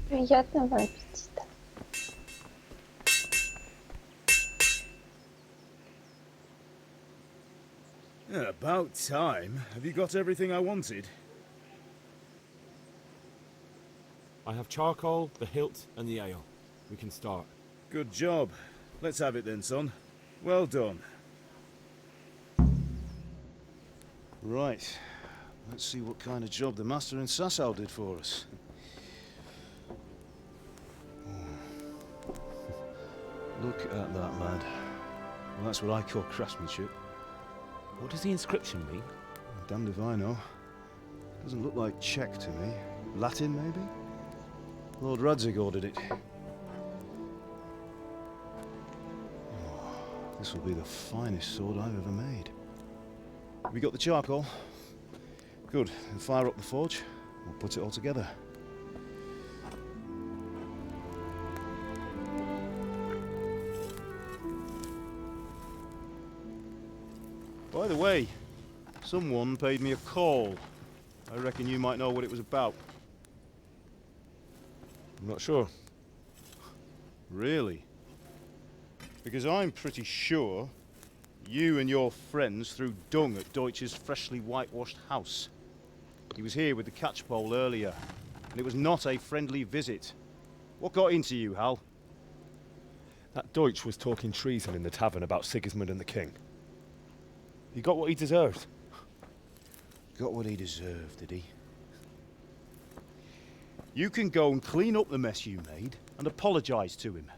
Приятного аппетита. Yeah, about time. Have you got everything I wanted? I have charcoal, the hilt, and the ale. We can start. Good job. Let's have it then, son. Well done. Right. Let's see what kind of job the master in Sasau did for us. Look at that, lad. Well, that's what I call craftsmanship. What does the inscription mean? Damned if I know. Doesn't look like Czech to me. Latin, maybe? Lord Radzig ordered it. Oh, this will be the finest sword I've ever made. We got the charcoal? Good. Then fire up the forge. We'll put it all together. By the way, someone paid me a call. I reckon you might know what it was about. I'm not sure. Really? Because I'm pretty sure you and your friends threw dung at Deutsch's freshly whitewashed house. He was here with the catchpole earlier, and it was not a friendly visit. What got into you, Hal? That Deutsch was talking treason in the tavern about Sigismund and the king. He got what he deserved. Got what he deserved, did he? You can go and clean up the mess you made and apologise to him.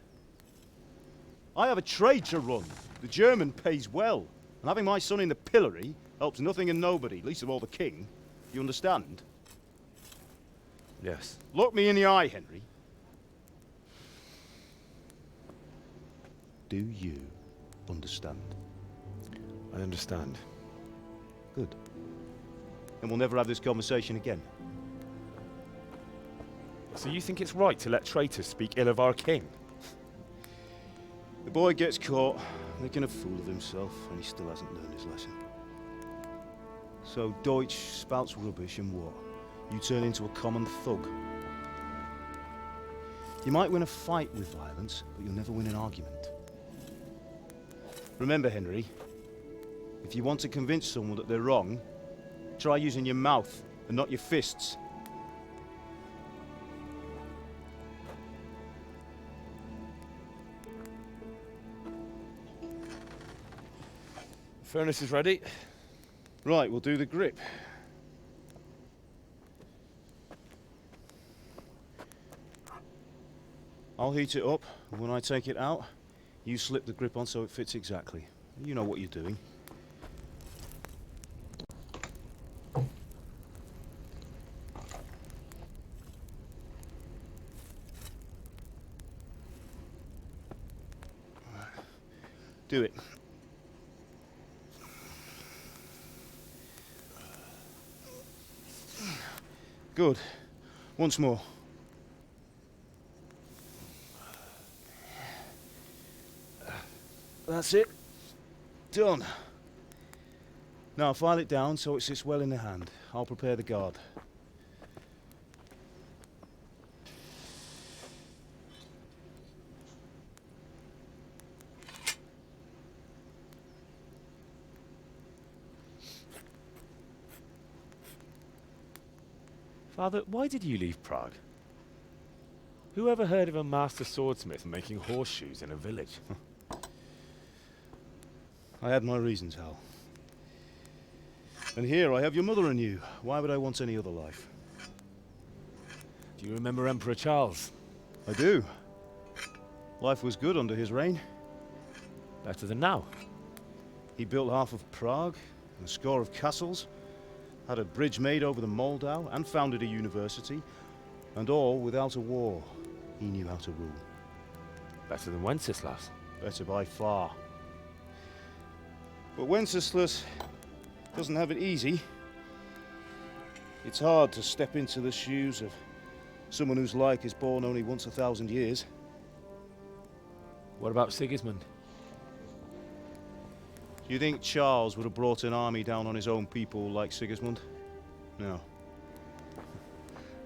I have a trade to run. The German pays well, and having my son in the pillory helps nothing and nobody, least of all the king. You understand? Yes. Look me in the eye, Henry. Do you understand? I understand. Good. And we'll never have this conversation again. So you think it's right to let traitors speak ill of our king? The boy gets caught, making a fool of himself, and he still hasn't learned his lesson. So Deutsch spouts rubbish, and what? You turn into a common thug. You might win a fight with violence, but you'll never win an argument. Remember, Henry, if you want to convince someone that they're wrong, try using your mouth and not your fists. Furnace is ready. Right, we'll do the grip. I'll heat it up, and when I take it out, you slip the grip on so it fits exactly. You know what you're doing. Do it. Good. Once more. That's it. Done. Now file it down so it sits well in the hand. I'll prepare the guard. Father, why did you leave Prague? Who ever heard of a master swordsmith making horseshoes in a village? I had my reasons, Hal. And here I have your mother and you. Why would I want any other life? Do you remember Emperor Charles? I do. Life was good under his reign. Better than now. He built half of Prague, and a score of castles, had a bridge made over the Moldau, and founded a university, and all without a war. He knew how to rule. Better than Wenceslas. Better by far. But Wenceslas doesn't have it easy. It's hard to step into the shoes of someone whose like is born only once 1,000 years. What about Sigismund? Do you think Charles would have brought an army down on his own people like Sigismund? No.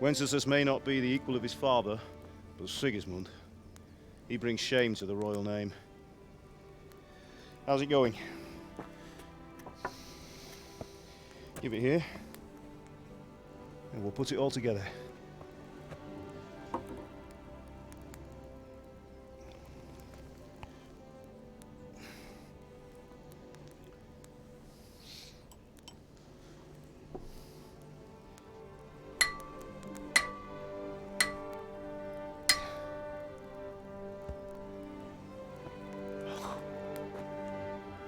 Wenceslas may not be the equal of his father, but Sigismund, he brings shame to the royal name. How's it going? Give it here, and we'll put it all together.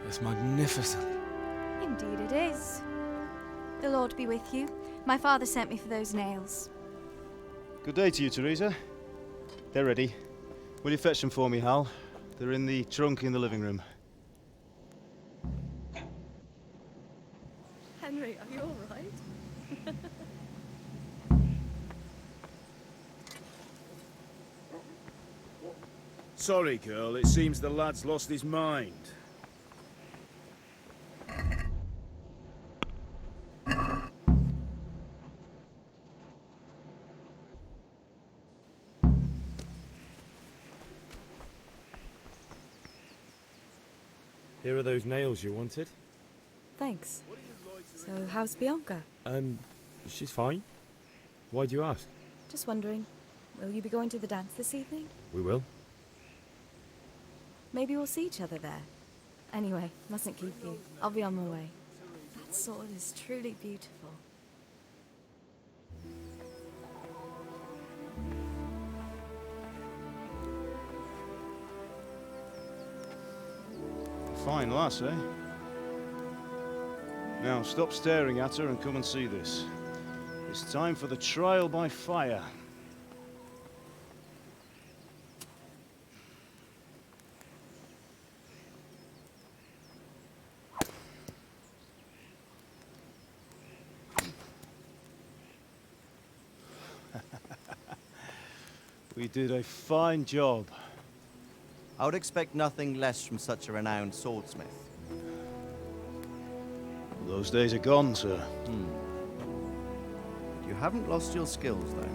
It's magnificent. Indeed it is. The Lord be with you. My father sent me for those nails. Good day to you, Teresa. They're ready. Will you fetch them for me, Hal? They're in the trunk in the living room. Henry, are you all right? Sorry, girl. It seems the lad's lost his mind. Here are those nails you wanted. Thanks. So, how's Bianca? She's fine. Why do you ask? Just wondering, will you be going to the dance this evening? We will. Maybe we'll see each other there. Anyway, mustn't keep you. I'll be on my way. That sword is truly beautiful. Fine lass, eh? Now, stop staring at her and come and see this. It's time for the trial by fire. We did a fine job. I would expect nothing less from such a renowned swordsmith. Those days are gone, sir. You haven't lost your skills, though.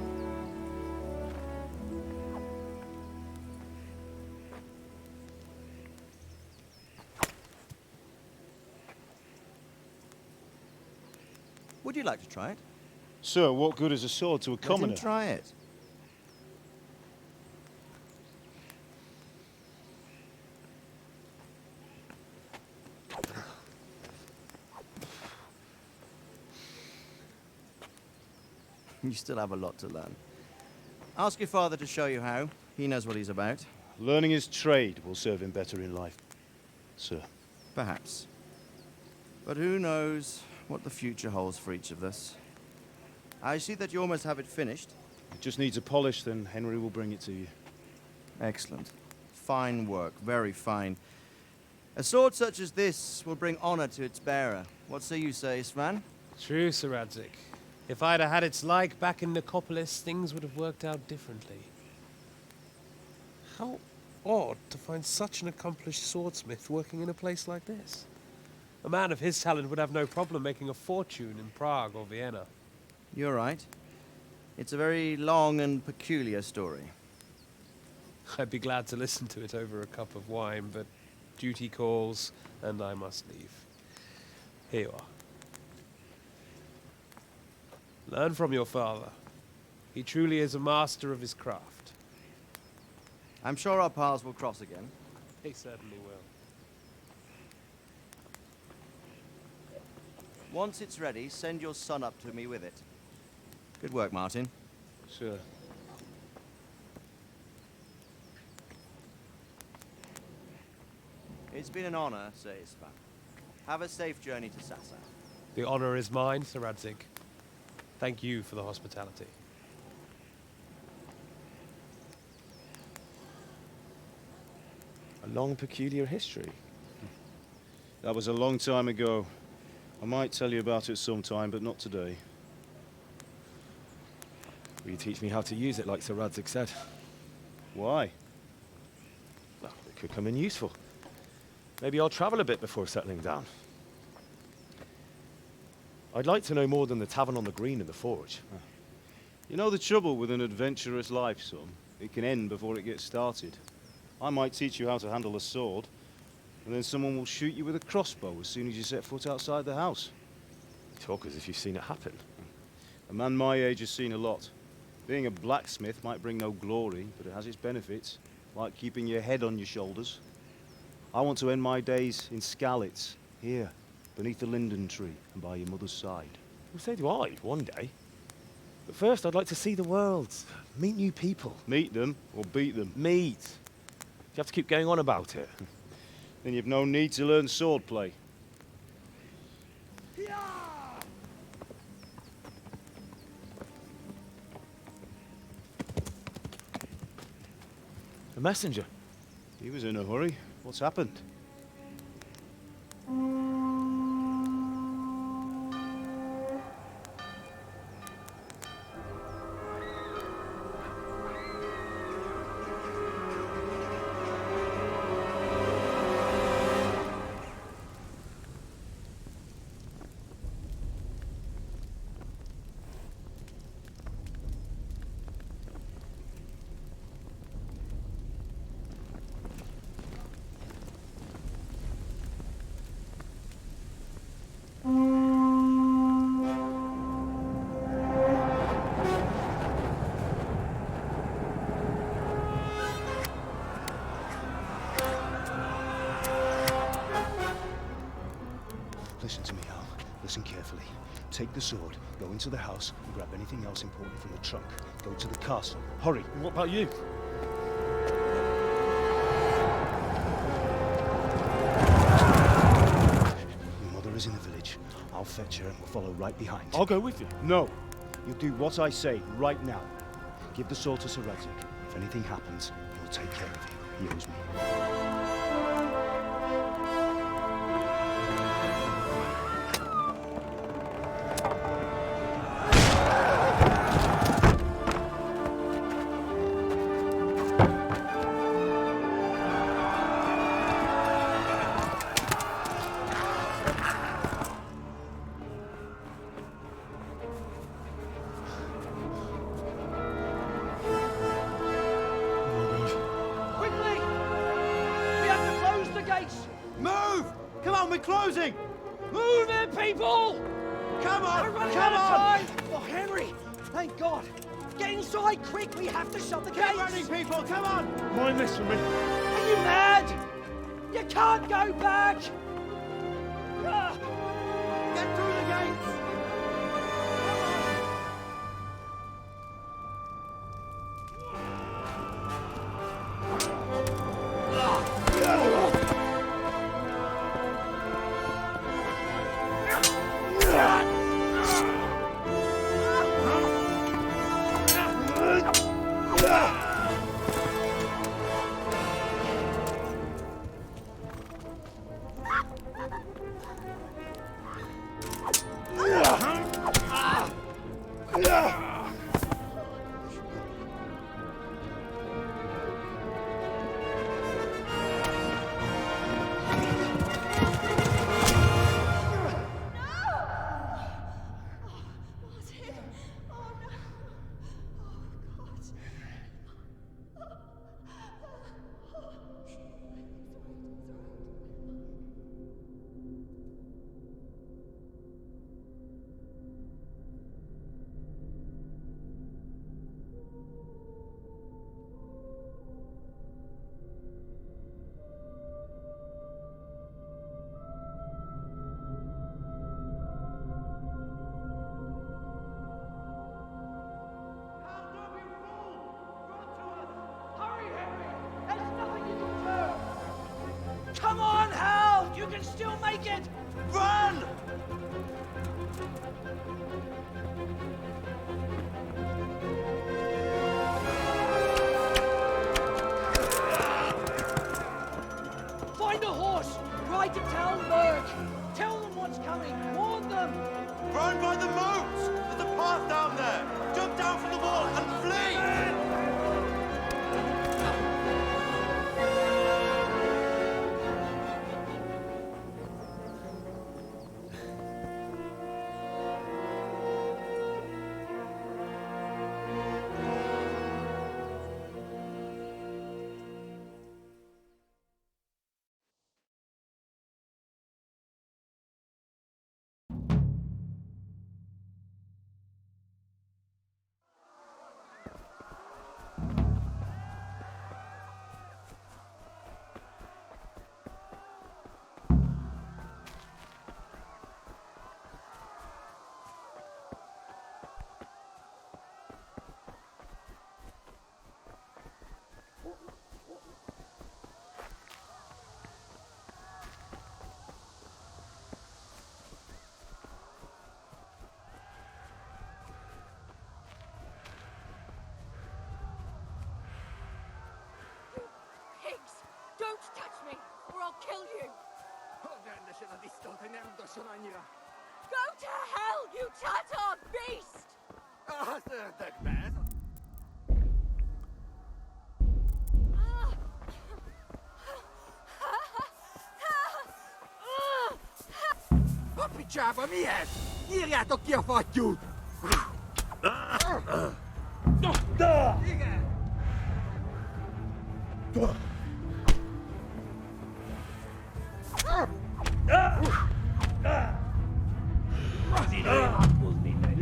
Would you like to try it? Sir, what good is a sword to a commoner? Let him try it. You still have a lot to learn. Ask your father to show you how. He knows what he's about. Learning his trade will serve him better in life, sir. Perhaps. But who knows what the future holds for each of us. I see that you almost have it finished. It just needs a polish, then Henry will bring it to you. Excellent. Fine work, very fine. A sword such as this will bring honor to its bearer. What say you, Svan? True, Sir Radzig. If I'd have had its like back in Nicopolis, things would have worked out differently. How odd to find such an accomplished swordsmith working in a place like this. A man of his talent would have no problem making a fortune in Prague or Vienna. You're right. It's a very long and peculiar story. I'd be glad to listen to it over a cup of wine, but duty calls, and I must leave. Here you are. Learn from your father. He truly is a master of his craft. I'm sure our paths will cross again. He certainly will. Once it's ready, send your son up to me with it. Good work, Martin. Sure. It's been an honor, Sir Ispan. Have a safe journey to Sassa. The honor is mine, Sir Radzig. Thank you for the hospitality. A long, peculiar history. That was a long time ago. I might tell you about it sometime, but not today. Will you teach me how to use it like Sir Radzig said? Why? Well, it could come in useful. Maybe I'll travel a bit before settling down. I'd like to know more than the tavern on the green and the forge. You know the trouble with an adventurous life, son? It can end before it gets started. I might teach you how to handle a sword, and then someone will shoot you with a crossbow as soon as you set foot outside the house. talk as if you've seen it happen. A man my age has seen a lot. Being a blacksmith might bring no glory, but it has its benefits, like keeping your head on your shoulders. I want to end my days in Skalitz, here, beneath the linden tree and by your mother's side. Well, so do I, one day. But first, I'd like to see the world, meet new people. Meet them or beat them? Meet. You have to keep going on about it. Then you've no need to learn swordplay. A messenger. He was in a hurry. What's happened? Listen to me, Al. Listen carefully. Take the sword, go into the house, and grab anything else important from the trunk. Go to the castle. Hurry. What about you? Your mother is in the village. I'll fetch her and we'll follow right behind. I'll go with you. No. You'll do what I say right now. Give the sword to Sir Radzig. If anything happens, he'll take care of you. He owes me. Closing! Move it, people! Come on! We're running out of time! Oh, Henry! Thank God! Get inside, quick! We have to shut the gates! Keep running, people! Come on! Mind this for me. Are you mad? You can't go back! Get through the gates! Come on, Hal! You can still make it! Run! Find a horse! Ride to Talmberg! Tell them what's coming! Warn them! Run by the moats! There's a path down there! Jump down from the wall and flee! Don't touch me, or I'll kill you! Go to hell, you Tatar beast! Picsába mi ez? Írjátok ki a fattyút! Igen! Az ideje hatkozni megy.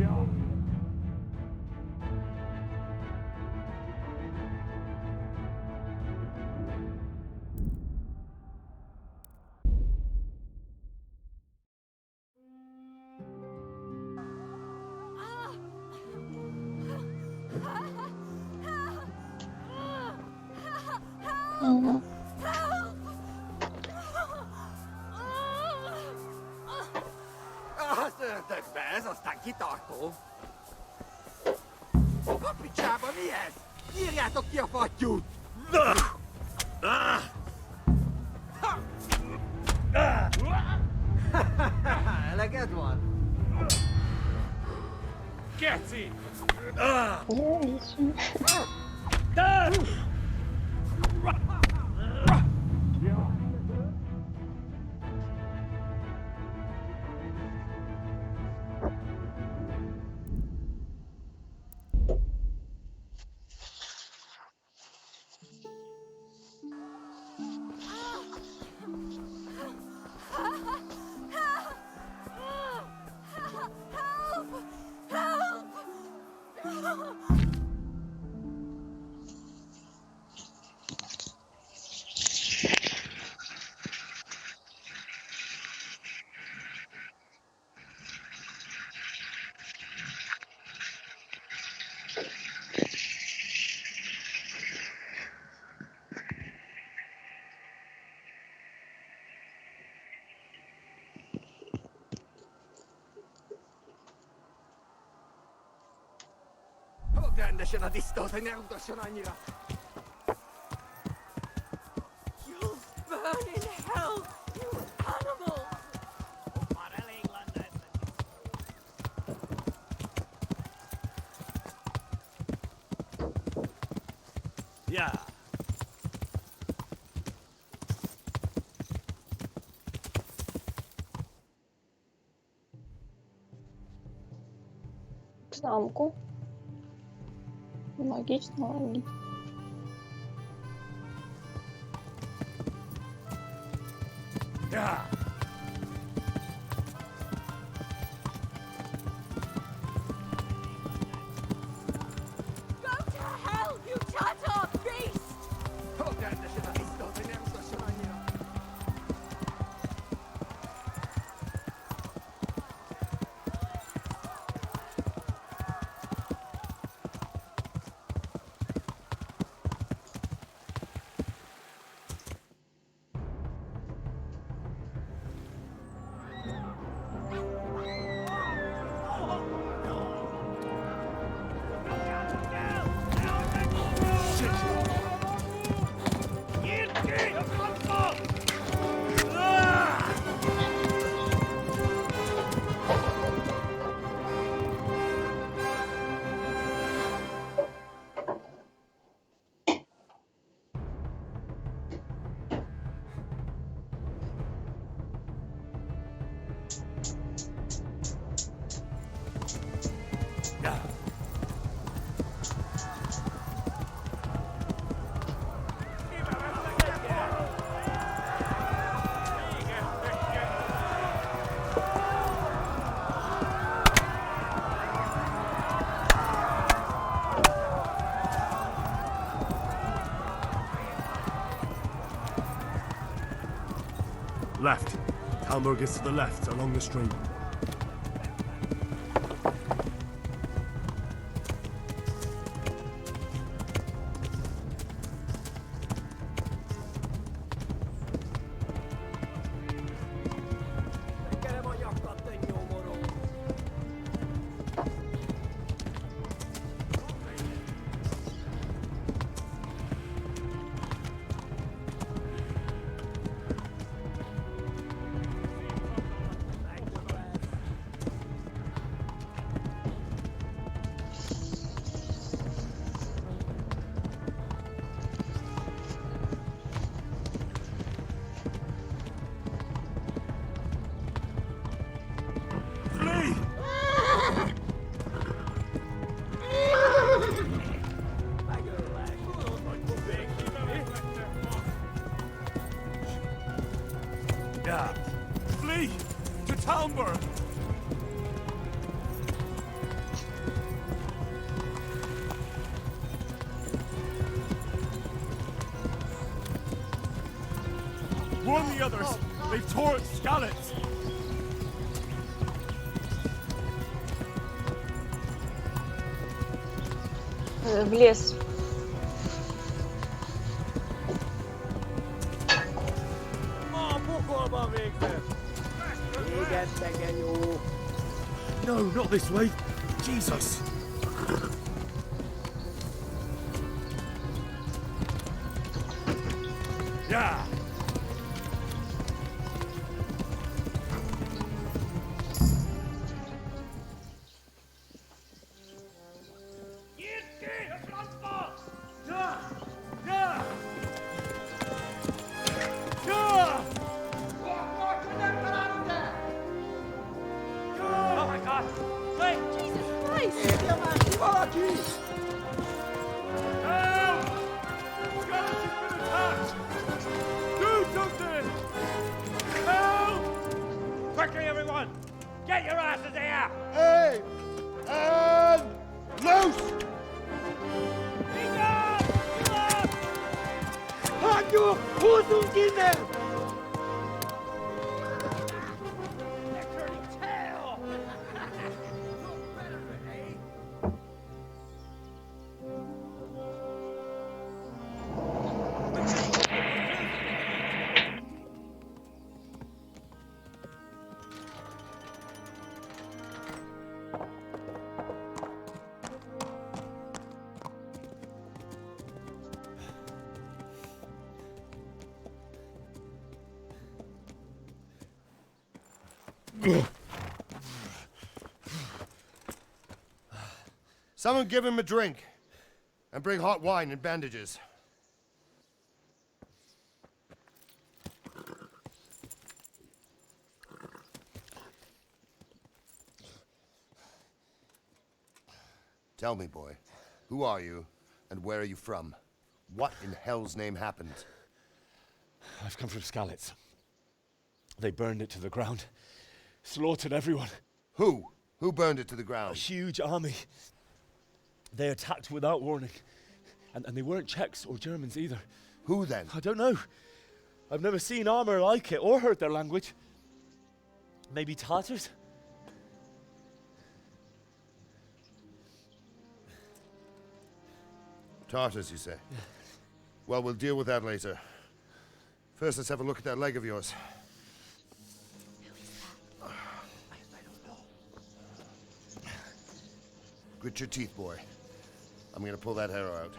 Az ördögbe, ez aztán kitartó. A picsába mi ez? Írjátok ki a fattyút! Eleged van? Geci! Rendesen a disztót, hogy ne utasson annyira. You'll burn in hell, you animal! Már elég lenne. Yeah. К замку. Логично, логично. Yeah. Go to hell, you Tatar beast! Rendesen a disztót, hogy ne utasson annyira. Left. Talmberg is to the left, along the stream. the others! They've torn Skalitz! В лес. No, not this way. Jesus. Yeah. Oh my God! Wait! Jesus Christ! Help! Skalitz has been attacked! Do something! Help! Quickly, everyone! Get your asses here! Hey! And loose! Hanju! Husungine! They're turning tail! Someone give him a drink. And bring hot wine and bandages. Tell me, boy, who are you and where are you from? What in hell's name happened? I've come from Skalitz. They burned it to the ground. Slaughtered everyone. Who? Who burned it to the ground? A huge army. They attacked without warning. And they weren't Czechs or Germans either. Who then? I don't know. I've never seen armor like it or heard their language. Maybe Tatars? Tartars, you say? Yeah. Well, we'll deal with that later. First, let's have a look at that leg of yours. Grit your teeth, boy. I'm gonna pull that arrow out.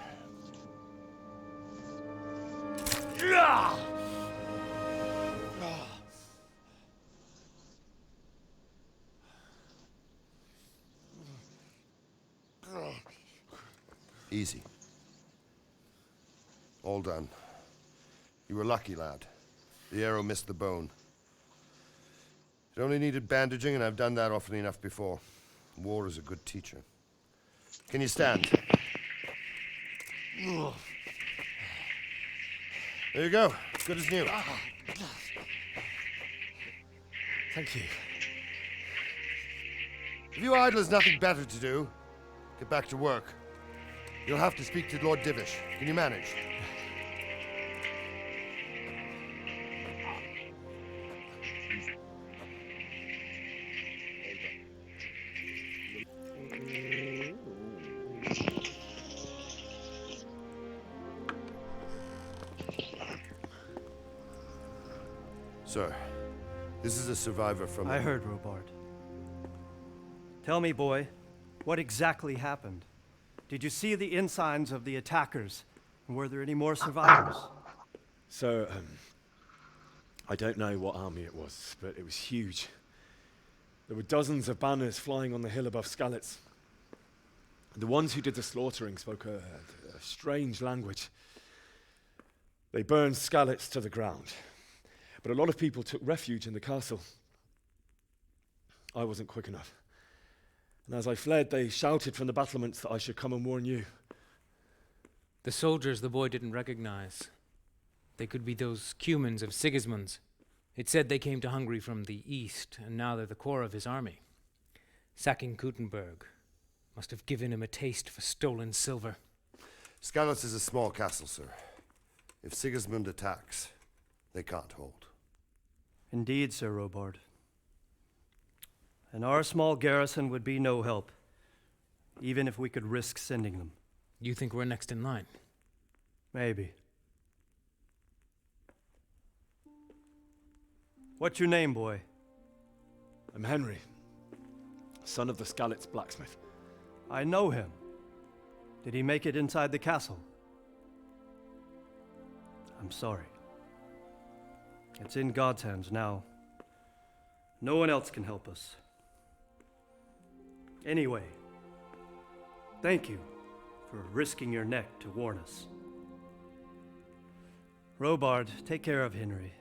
Easy. All done. You were lucky, lad. The arrow missed the bone. It only needed bandaging, and I've done that often enough before. War is a good teacher. Can you stand? There you go. Good as new. Thank you. If you idlers nothing better to do, get back to work. You'll have to speak to Lord Divish. Can you manage? Sir, this is a survivor from... I heard, Robart. Tell me, boy, what exactly happened? Did you see the ensigns of the attackers? And were there any more survivors? So, I don't know what army it was, but it was huge. There were dozens of banners flying on the hill above Skalitz. The ones who did the slaughtering spoke a strange language. They burned Skalitz to the ground. But a lot of people took refuge in the castle. I wasn't quick enough. And as I fled, they shouted from the battlements that I should come and warn you. The soldiers the boy didn't recognize. They could be those Cumans of Sigismund's. It said they came to Hungary from the east, and now they're the core of his army. Sacking Kuttenberg must have given him a taste for stolen silver. Skalitz is a small castle, sir. If Sigismund attacks, they can't hold. Indeed, Sir Robard. And our small garrison would be no help, even if we could risk sending them. You think we're next in line? Maybe. What's your name, boy? I'm Henry, son of the Skalitz blacksmith. I know him. Did he make it inside the castle? I'm sorry. It's in God's hands now. No one else can help us. Anyway, thank you for risking your neck to warn us. Robard, take care of Henry.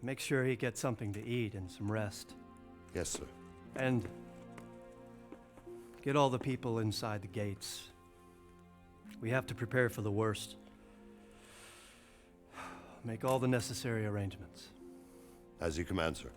Make sure he gets something to eat and some rest. Yes, sir. And get all the people inside the gates. We have to prepare for the worst. Make all the necessary arrangements. As you command, sir.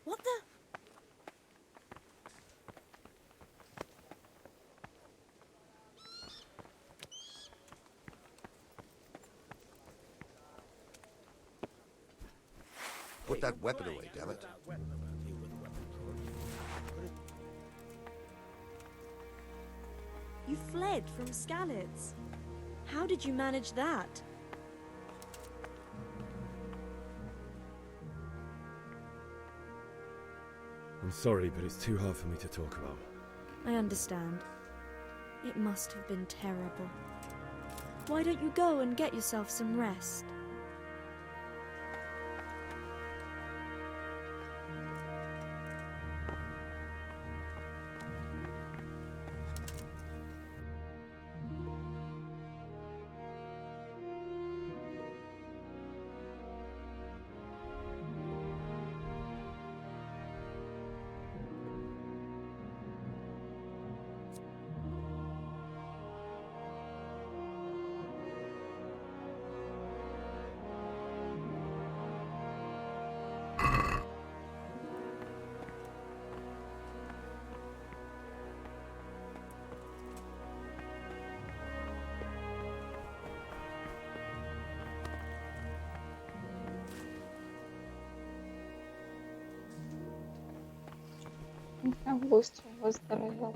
What the? Put that weapon away, damn it. You fled from Skalitz. How did you manage that? I'm sorry, but it's too hard for me to talk about. I understand. It must have been terrible. Why don't you go and get yourself some rest? Как быстро выздоровел.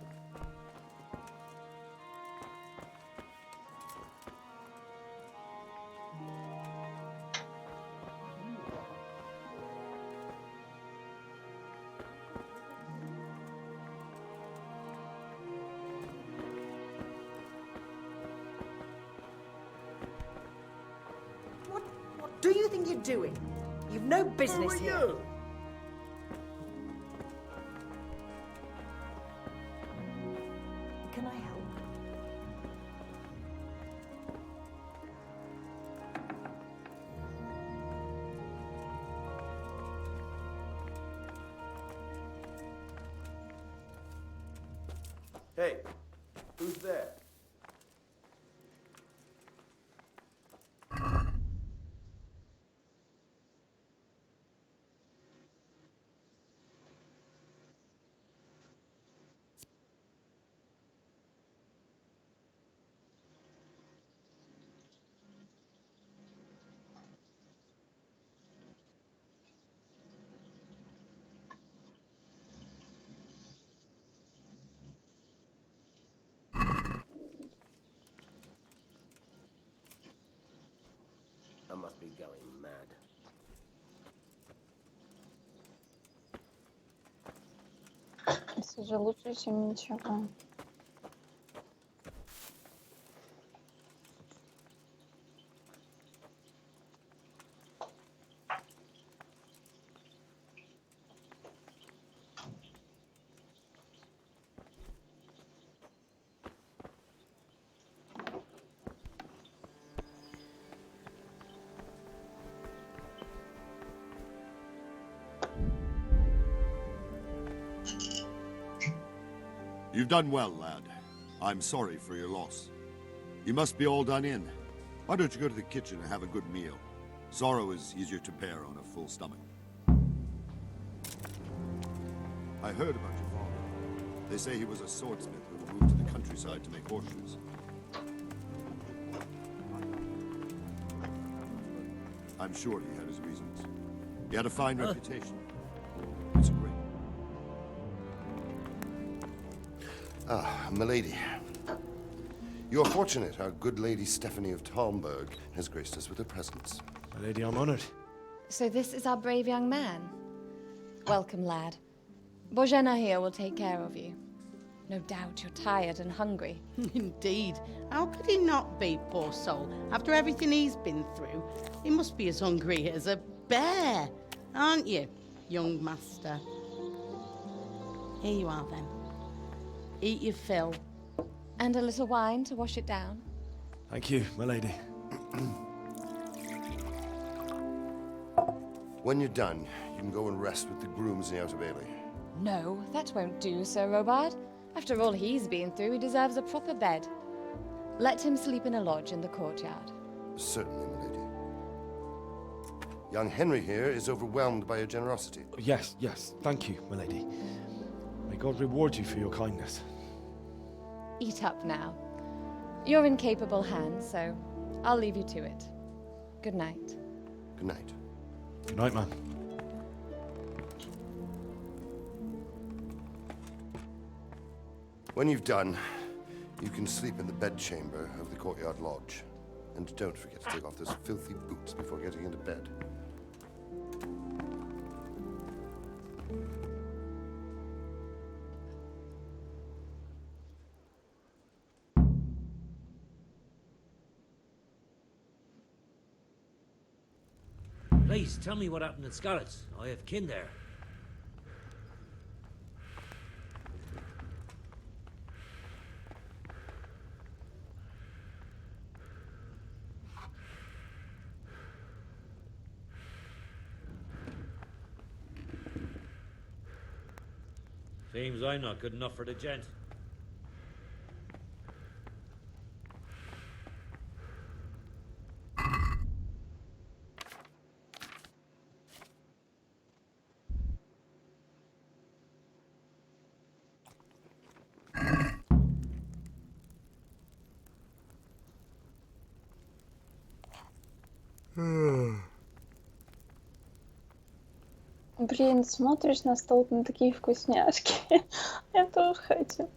What do you think you're doing? You've no business Who are here. you? Can I help? Hey, who's there? I must be going mad. Все же лучше, чем ничего. You've done well, lad. I'm sorry for your loss. You must be all done in. Why don't you go to the kitchen and have a good meal? Sorrow is easier to bear on a full stomach. I heard about your father. They say he was a swordsmith who moved to the countryside to make horseshoes. I'm sure he had his reasons. He had a fine reputation. It's a great... Ah, milady. You're fortunate our good lady Stephanie of Talmberg has graced us with her presence. My lady, I'm honored. So this is our brave young man. Welcome, lad. Bojena here will take care of you. No doubt you're tired and hungry. Indeed. How could he not be, poor soul? After everything he's been through, he must be as hungry as a bear, aren't you, young master? Here you are, then. Eat your fill. And a little wine to wash it down. Thank you, my lady. When you're done, you can go and rest with the grooms in the Outer Bailey. No, that won't do, Sir Robard. After all he's been through, he deserves a proper bed. Let him sleep in a lodge in the courtyard. Certainly, milady. Young Henry here is overwhelmed by your generosity. Yes, yes. Thank you, my lady. May God reward you for your kindness. Eat up now. You're in capable hands, so I'll leave you to it. Good night. Good night. Good night, ma'am. When you've done, you can sleep in the bedchamber of the courtyard lodge. And don't forget to take off those filthy boots before getting into bed. Please, tell me what happened at Scarlet's. I have kin there. Seems I'm not good enough for the gent. Блин, смотришь на стол, на такие вкусняшки. Я тоже хочу.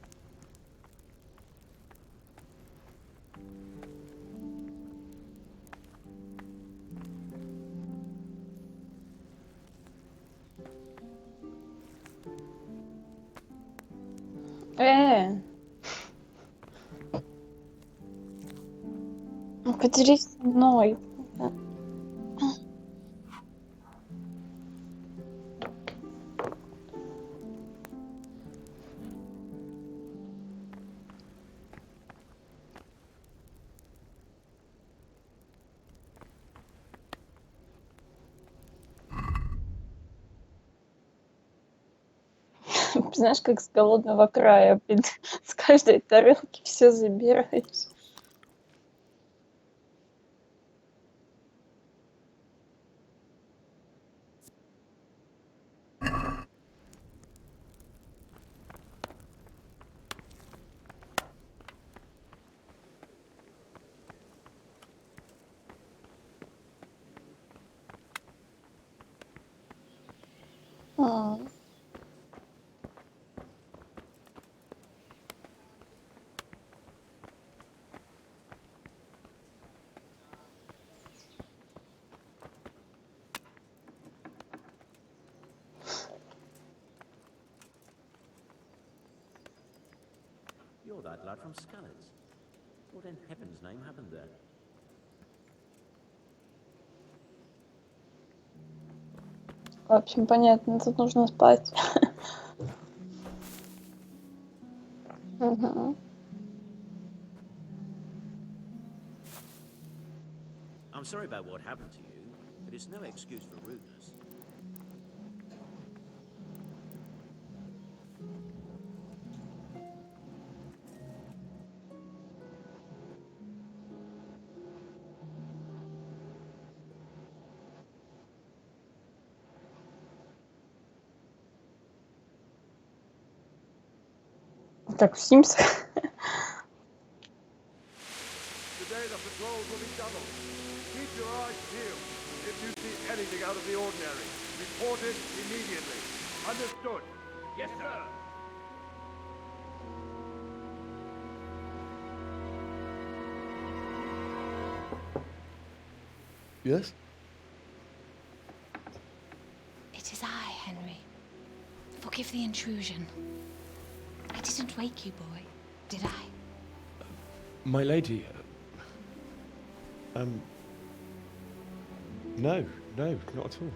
Ну, поделись со мной. Знаешь, как с голодного края, блин, с каждой тарелки все забираешь. А. that lad from Skalitz. What in heaven's name happened there? В общем, понятно, тут нужно спать. Угу. I'm sorry about what happened to you, but it's no excuse for rudeness. Как в Sims. Today the patrols will be doubled. Keep your eyes peeled. If you see anything out of the ordinary, report it immediately. Understood? Yes, sir. Yes? It is I, Henry. Forgive the intrusion. I didn't wake you, boy, did I? My lady, no, not at all.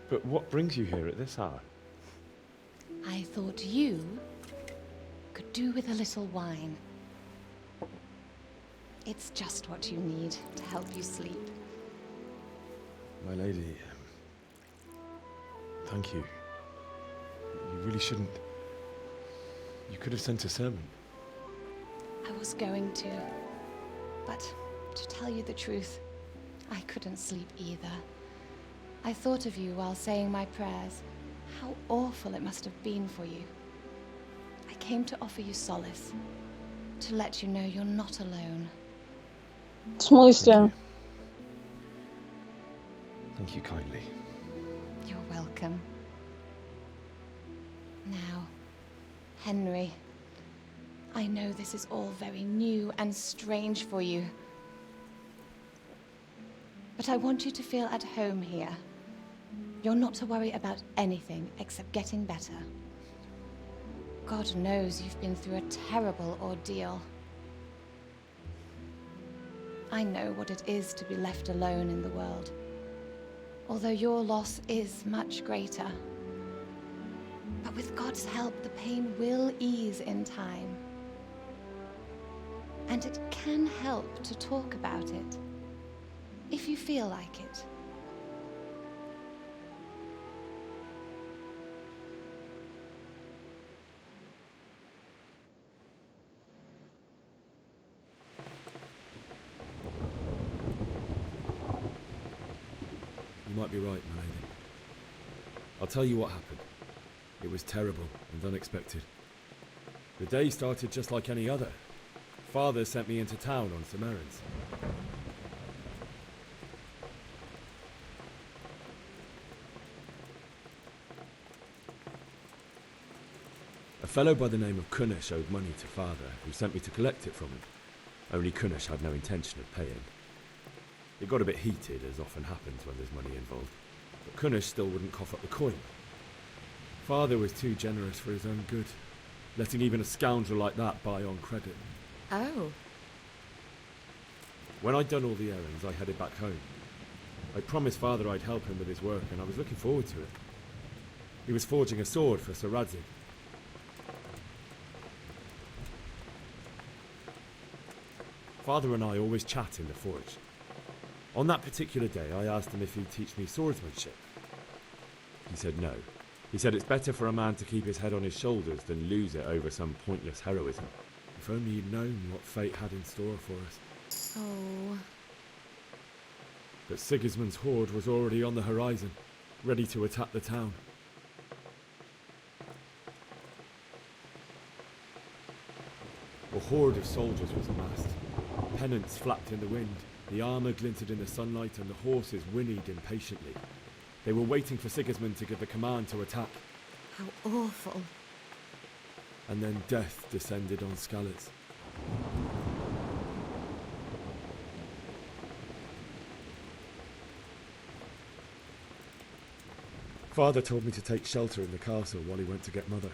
But what brings you here at this hour? I thought you could do with a little wine. It's just what you need to help you sleep. My lady, thank you. You really shouldn't. You could have sent a sermon. I was going to, but to tell you the truth, I couldn't sleep either. I thought of you while saying my prayers. How awful it must have been for you. I came to offer you solace, to let you know you're not alone. В смысле? Thank you kindly. You're welcome. Now, Henry, I know this is all very new and strange for you. But I want you to feel at home here. You're not to worry about anything except getting better. God knows you've been through a terrible ordeal. I know what it is to be left alone in the world, although your loss is much greater. But with God's help, the pain will ease in time. And it can help to talk about it, if you feel like it. You might be right, my lady. I'll tell you what happened. It was terrible and unexpected. The day started just like any other. Father sent me into town on some errands. A fellow by the name of Kunnish owed money to Father, who sent me to collect it from him. Only Kunnish had no intention of paying. It got a bit heated, as often happens when there's money involved, but Kunnish still wouldn't cough up the coin. Father was too generous for his own good, letting even a scoundrel like that buy on credit. Oh. When I'd done all the errands, I headed back home. I promised Father I'd help him with his work, and I was looking forward to it. He was forging a sword for Sir Radzig. Father and I always chat in the forge. On that particular day, I asked him if he'd teach me swordsmanship. He said no. He said it's better for a man to keep his head on his shoulders than lose it over some pointless heroism. If only he'd known what fate had in store for us. Oh. But Sigismund's horde was already on the horizon, ready to attack the town. A horde of soldiers was amassed. Pennants flapped in the wind, the armour glinted in the sunlight, and the horses whinnied impatiently. They were waiting for Sigismund to give the command to attack. How awful. And then death descended on Skalitz. Father told me to take shelter in the castle while he went to get Mother.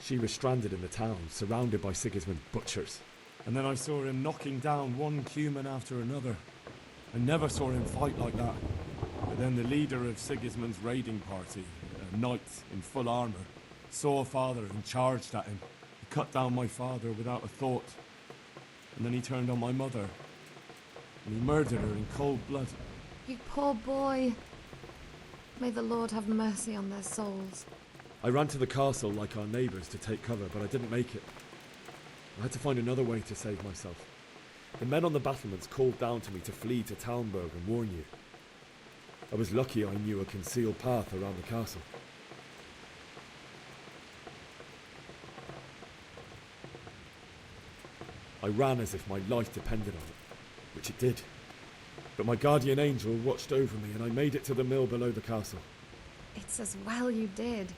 She was stranded in the town, surrounded by Sigismund's butchers. And then I saw him knocking down one Cuman after another. I never saw him fight like that. But then the leader of Sigismund's raiding party, a knight in full armour, saw Father and charged at him. He cut down my father without a thought. And then he turned on my mother. And he murdered her in cold blood. You poor boy. May the Lord have mercy on their souls. I ran to the castle like our neighbours to take cover, but I didn't make it. I had to find another way to save myself. The men on the battlements called down to me to flee to Talmberg and warn you. I was lucky I knew a concealed path around the castle. I ran as if my life depended on it, which it did. But my guardian angel watched over me and I made it to the mill below the castle. It's as well you did.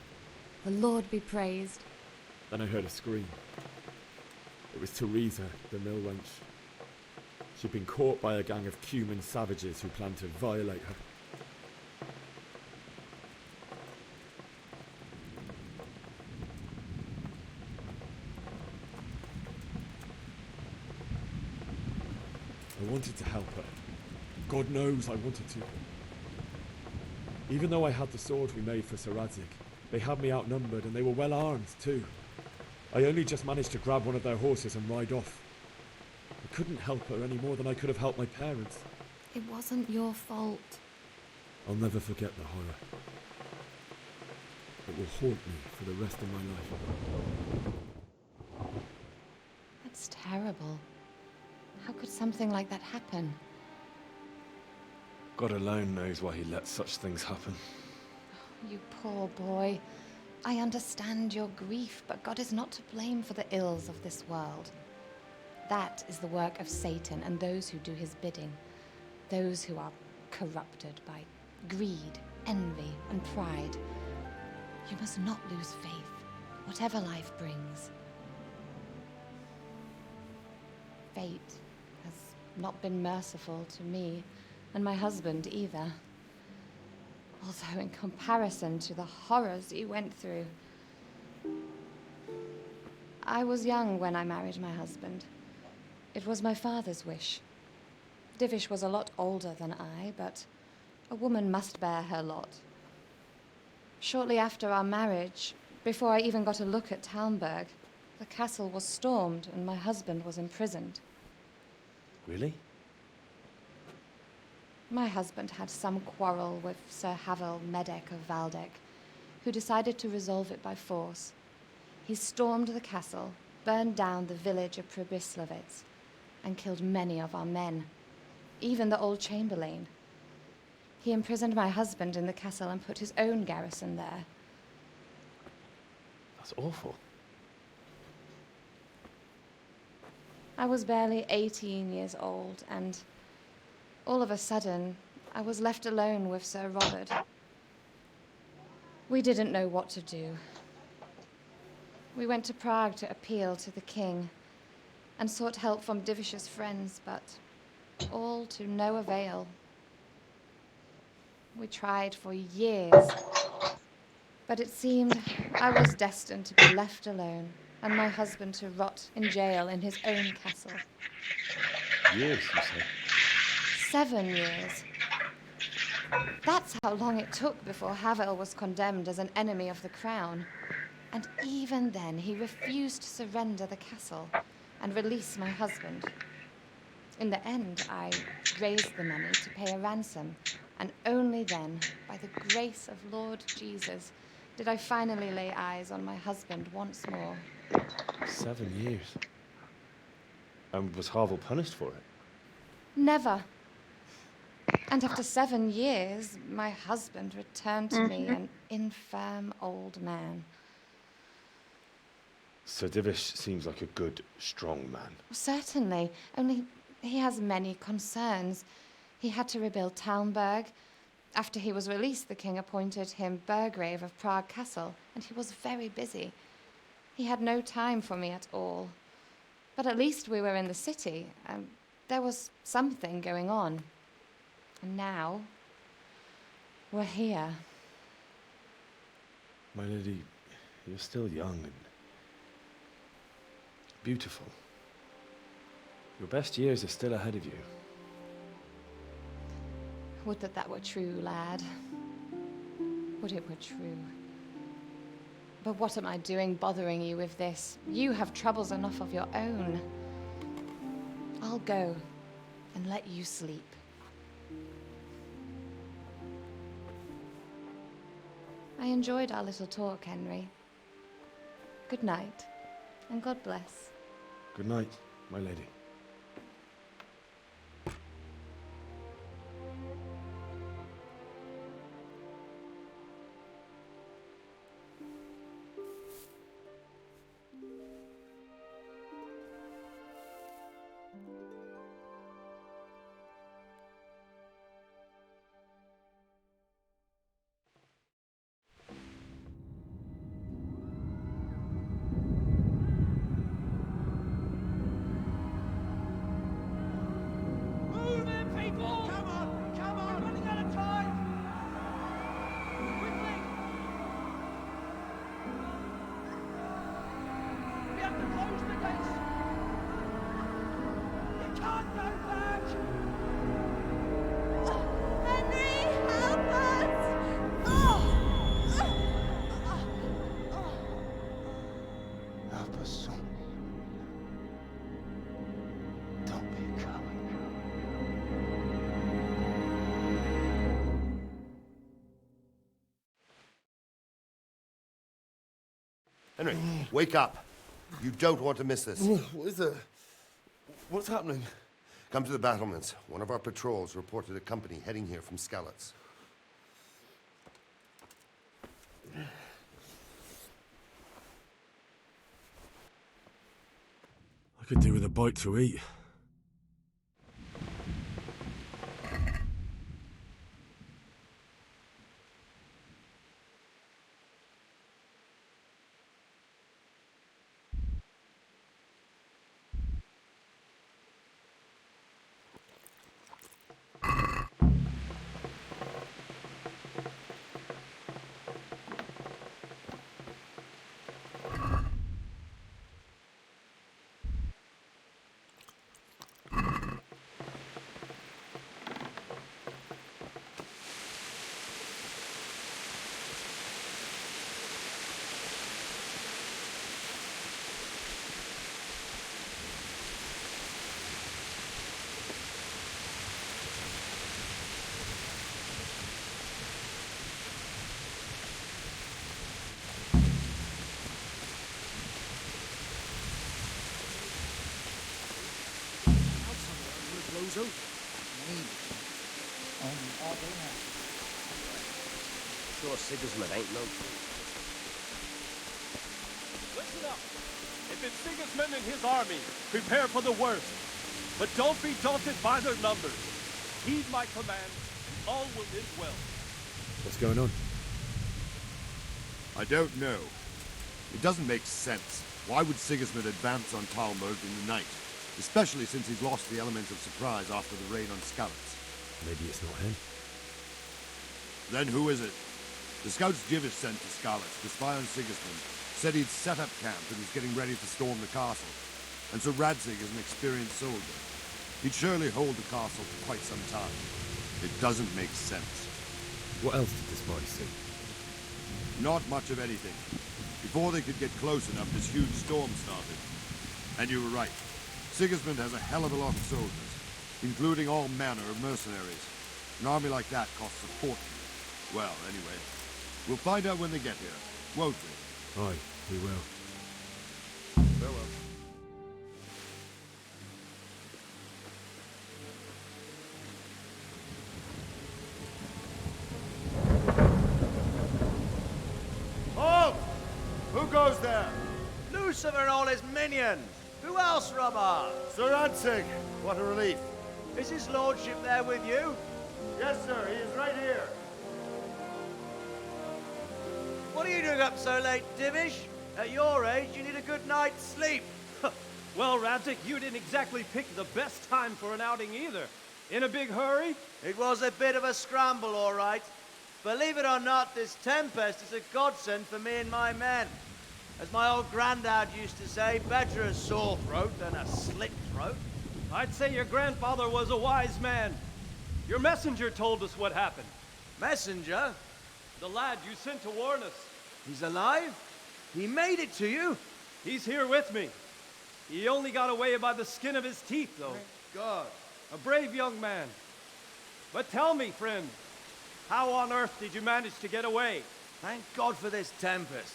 The Lord be praised. Then I heard a scream. It was Teresa, the mill wench. She'd been caught by a gang of Cuman savages who planned to violate her. I wanted to help her. God knows I wanted to. Even though I had the sword we made for Sir Radzig, they had me outnumbered and they were well armed too. I only just managed to grab one of their horses and ride off. I couldn't help her any more than I could have helped my parents. It wasn't your fault. I'll never forget the horror. It will haunt me for the rest of my life. That's terrible. How could something like that happen? God alone knows why he lets such things happen. You poor boy. I understand your grief, but God is not to blame for the ills of this world. That is the work of Satan and those who do his bidding. Those who are corrupted by greed, envy, and pride. You must not lose faith, whatever life brings. Fate has not been merciful to me, and my husband either. Although in comparison to the horrors he went through. I was young when I married my husband. It was my father's wish. Divish was a lot older than I, but a woman must bear her lot. Shortly after our marriage, before I even got a look at Talmberg, the castle was stormed and my husband was imprisoned. Really? My husband had some quarrel with Sir Havel Medek of Valdek, who decided to resolve it by force. He stormed the castle, burned down the village of Pribyslavitz, and killed many of our men, even the old chamberlain. He imprisoned my husband in the castle and put his own garrison there. That's awful. I was barely 18 years old, and all of a sudden, I was left alone with Sir Robert. We didn't know what to do. We went to Prague to appeal to the king and sought help from Divish's friends, but all to no avail. We tried for years, but it seemed I was destined to be left alone and my husband to rot in jail in his own castle. Years, you say? 7 years. That's how long it took before Havel was condemned as an enemy of the crown. And even then, he refused to surrender the castle and release my husband. In the end, I raised the money to pay a ransom, and only then, by the grace of Lord Jesus, did I finally lay eyes on my husband once more. 7 years. And was Havel punished for it? Never. And after 7 years, my husband returned to me, an infirm old man. Sir Divish seems like a good, strong man. Certainly, only he has many concerns. He had to rebuild Talmberg. After he was released, the king appointed him Burgrave of Prague Castle, and he was very busy. He had no time for me at all. But at least we were in the city, and there was something going on. And now, we're here. My lady, you're still young, and beautiful. Your best years are still ahead of you. Would that that were true, lad. Would it were true. But what am I doing bothering you with this? You have troubles enough of your own. I'll go and let you sleep. I enjoyed our little talk, Henry. Good night, and God bless. Good night, my lady. Henry, wake up. You don't want to miss this. What is it? What's happening? Come to the battlements. One of our patrols reported a company heading here from Skalitz. I could do with a bite to eat. Bozo? Sure, Sigismund ain't no fool. Listen up. If it's Sigismund and his army, prepare for the worst. But don't be daunted by their numbers. Heed my command, and all will end well. What's going on? I don't know. It doesn't make sense. Why would Sigismund advance on Talmberg in the night? Especially since he's lost the element of surprise after the raid on Skalitz. Maybe it's not him. Then who is it? The scouts Jivish sent to Skalitz to spy on Sigismund said he'd set up camp and was getting ready to storm the castle. And so Radzig is an experienced soldier. He'd surely hold the castle for quite some time. It doesn't make sense. What else did the spies see? Not much of anything. Before they could get close enough, this huge storm started. And you were right. Sigismund has a hell of a lot of soldiers, including all manner of mercenaries. An army like that costs a fortune. Well, anyway, we'll find out when they get here, won't we? Aye, we will. Farewell. Halt! Who goes there? Lucifer and all his minions! Who else, Robber? Sir Radzig, what a relief. Is his lordship there with you? Yes, sir, he is right here. What are you doing up so late, Divish? At your age, you need a good night's sleep. Well, Radzig, you didn't exactly pick the best time for an outing either. In a big hurry? It was a bit of a scramble, all right. Believe it or not, this tempest is a godsend for me and my men. As my old granddad used to say, better a sore throat than a slit throat. I'd say your grandfather was a wise man. Your messenger told us what happened. Messenger? The lad you sent to warn us. He's alive? He made it to you? He's here with me. He only got away by the skin of his teeth, though. Thank God. A brave young man. But tell me, friend, how on earth did you manage to get away? Thank God for this tempest.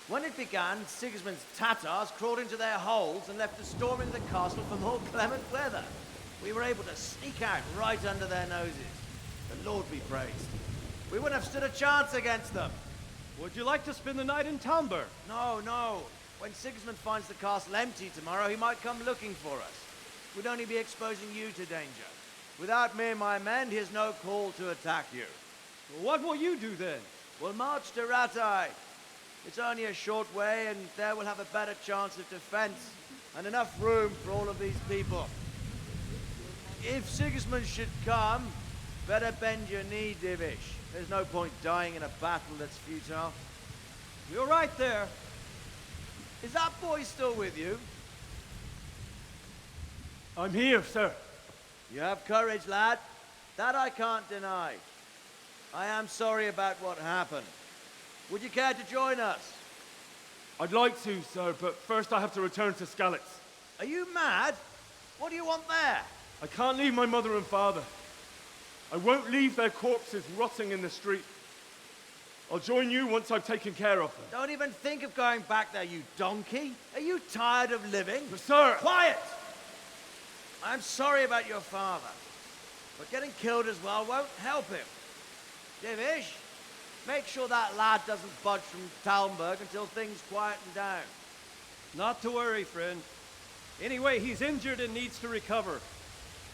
When it began, Sigismund's Tatars crawled into their holes and left us storming the castle for more clement weather. We were able to sneak out right under their noses. The Lord be praised. We wouldn't have stood a chance against them. Would you like to spend the night in Talmberg? No, no. When Sigismund finds the castle empty tomorrow, he might come looking for us. We'd only be exposing you to danger. Without me and my men, he has no call to attack you. What will you do then? We'll march to Rattay. It's only a short way, and there we'll have a better chance of defense and enough room for all of these people. If Sigismund should come, better bend your knee, Divish. There's no point dying in a battle that's futile. You're right there. Is that boy still with you? I'm here, sir. You have courage, lad. That I can't deny. I am sorry about what happened. Would you care to join us? I'd like to, sir, but first I have to return to Skalitz. Are you mad? What do you want there? I can't leave my mother and father. I won't leave their corpses rotting in the street. I'll join you once I've taken care of them. Don't even think of going back there, you donkey. Are you tired of living? But sir! Quiet! I'm sorry about your father, but getting killed as well won't help him. Divish, make sure that lad doesn't budge from Talmberg until things quieten down. Not to worry, friend. Anyway, he's injured and needs to recover.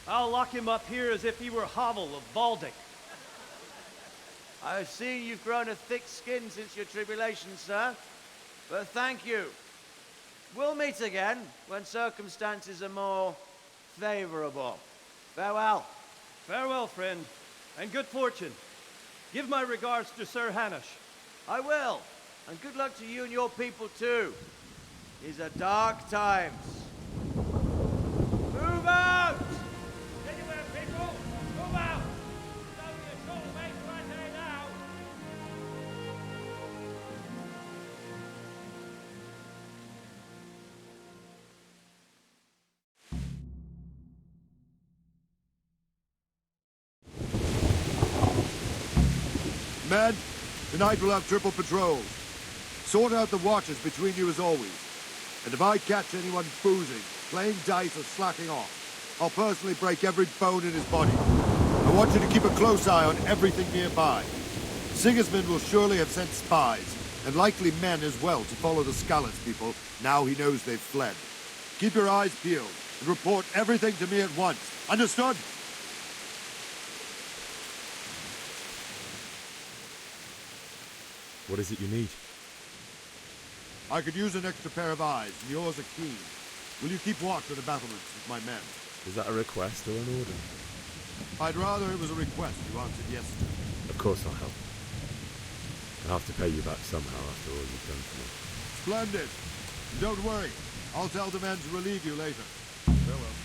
I'll lock him up here as if he were Havel of Baldic. I've seen you've grown a thick skin since your tribulation, sir. But thank you. We'll meet again when circumstances are more favorable. Farewell. Farewell, friend, and good fortune. Give my regards to Sir Hanush. I will. And good luck to you and your people, too. These are dark times. Move out! Anywhere, people! Move out! It's only a short way to Rattay now. Men, tonight we'll have triple patrols. Sort out the watches between you as always. And if I catch anyone boozing, playing dice or slacking off, I'll personally break every bone in his body. I want you to keep a close eye on everything nearby. Sigismund will surely have sent spies, and likely men as well, to follow the Skalitz people now he knows they've fled. Keep your eyes peeled, and report everything to me at once. Understood? What is it you need? I could use an extra pair of eyes, and yours are keen. Will you keep watch of the battlements with my men? Is that a request or an order? I'd rather it was a request you answered yes to. Of course I'll help. I'll have to pay you back somehow after all you've done for me. Splendid. And don't worry. I'll tell the men to relieve you later. Farewell.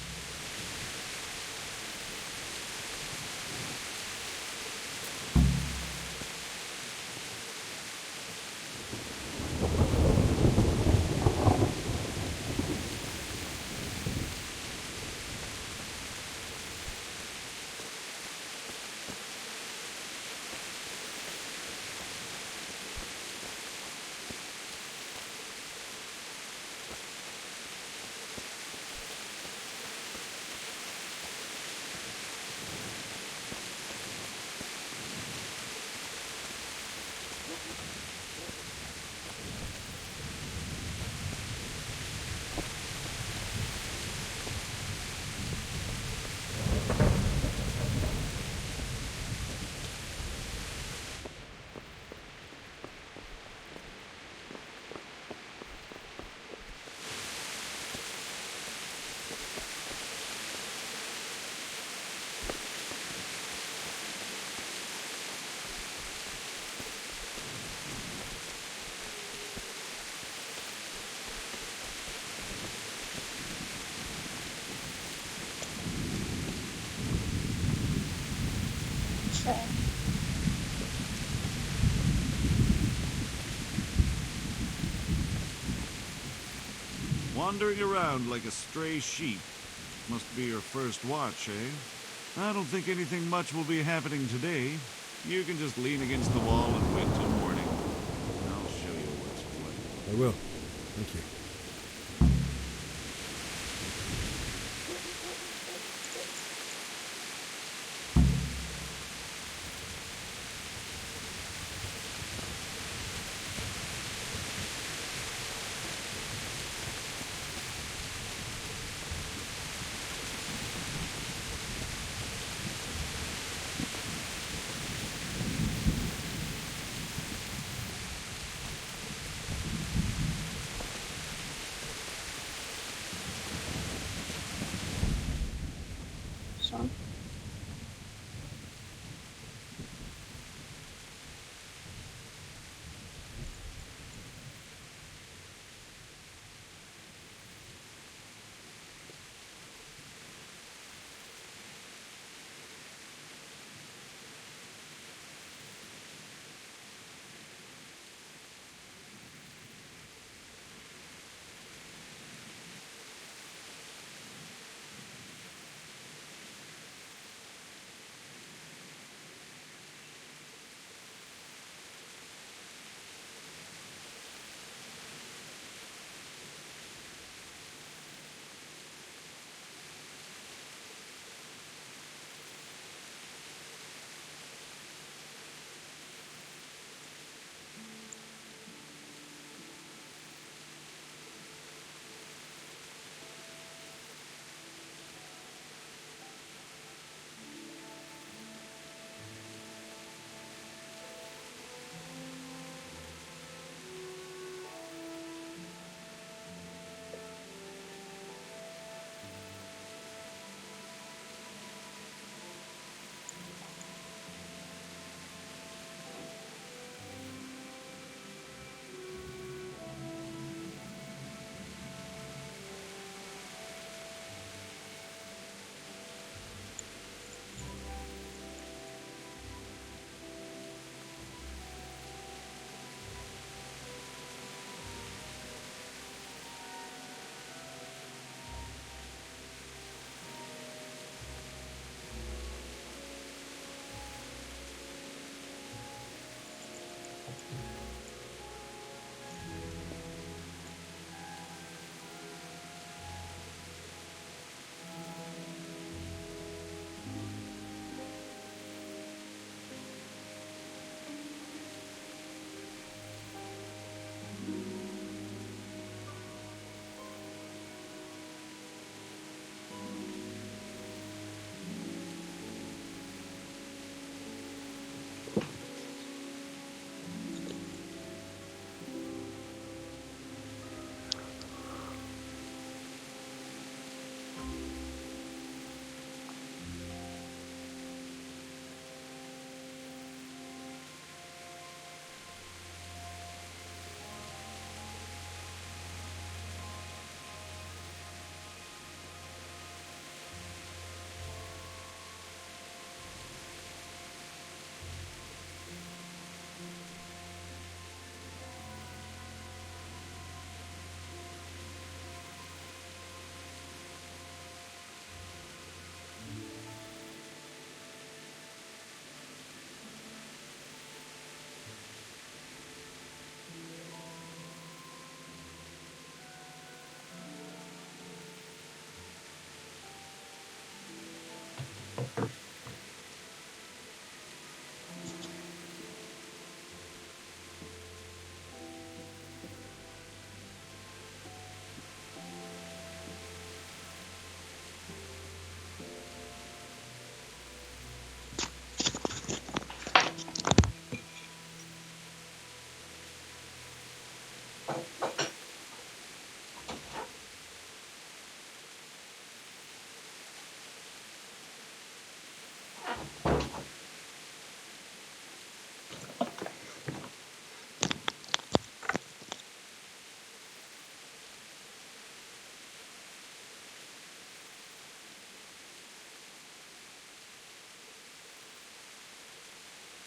хорошая. Wandering around like a stray sheep. Must be your first watch, eh? I don't think anything much will be happening today. You can just lean against the wall and wait till morning. I'll show you what's what. I will. Thank you.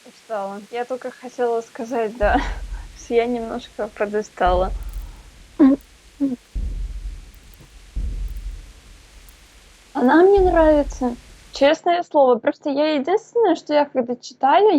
Устала. Я только хотела сказать, да, что я немножко подустала. Она мне нравится. Честное слово. Просто я единственное, что я когда читаю,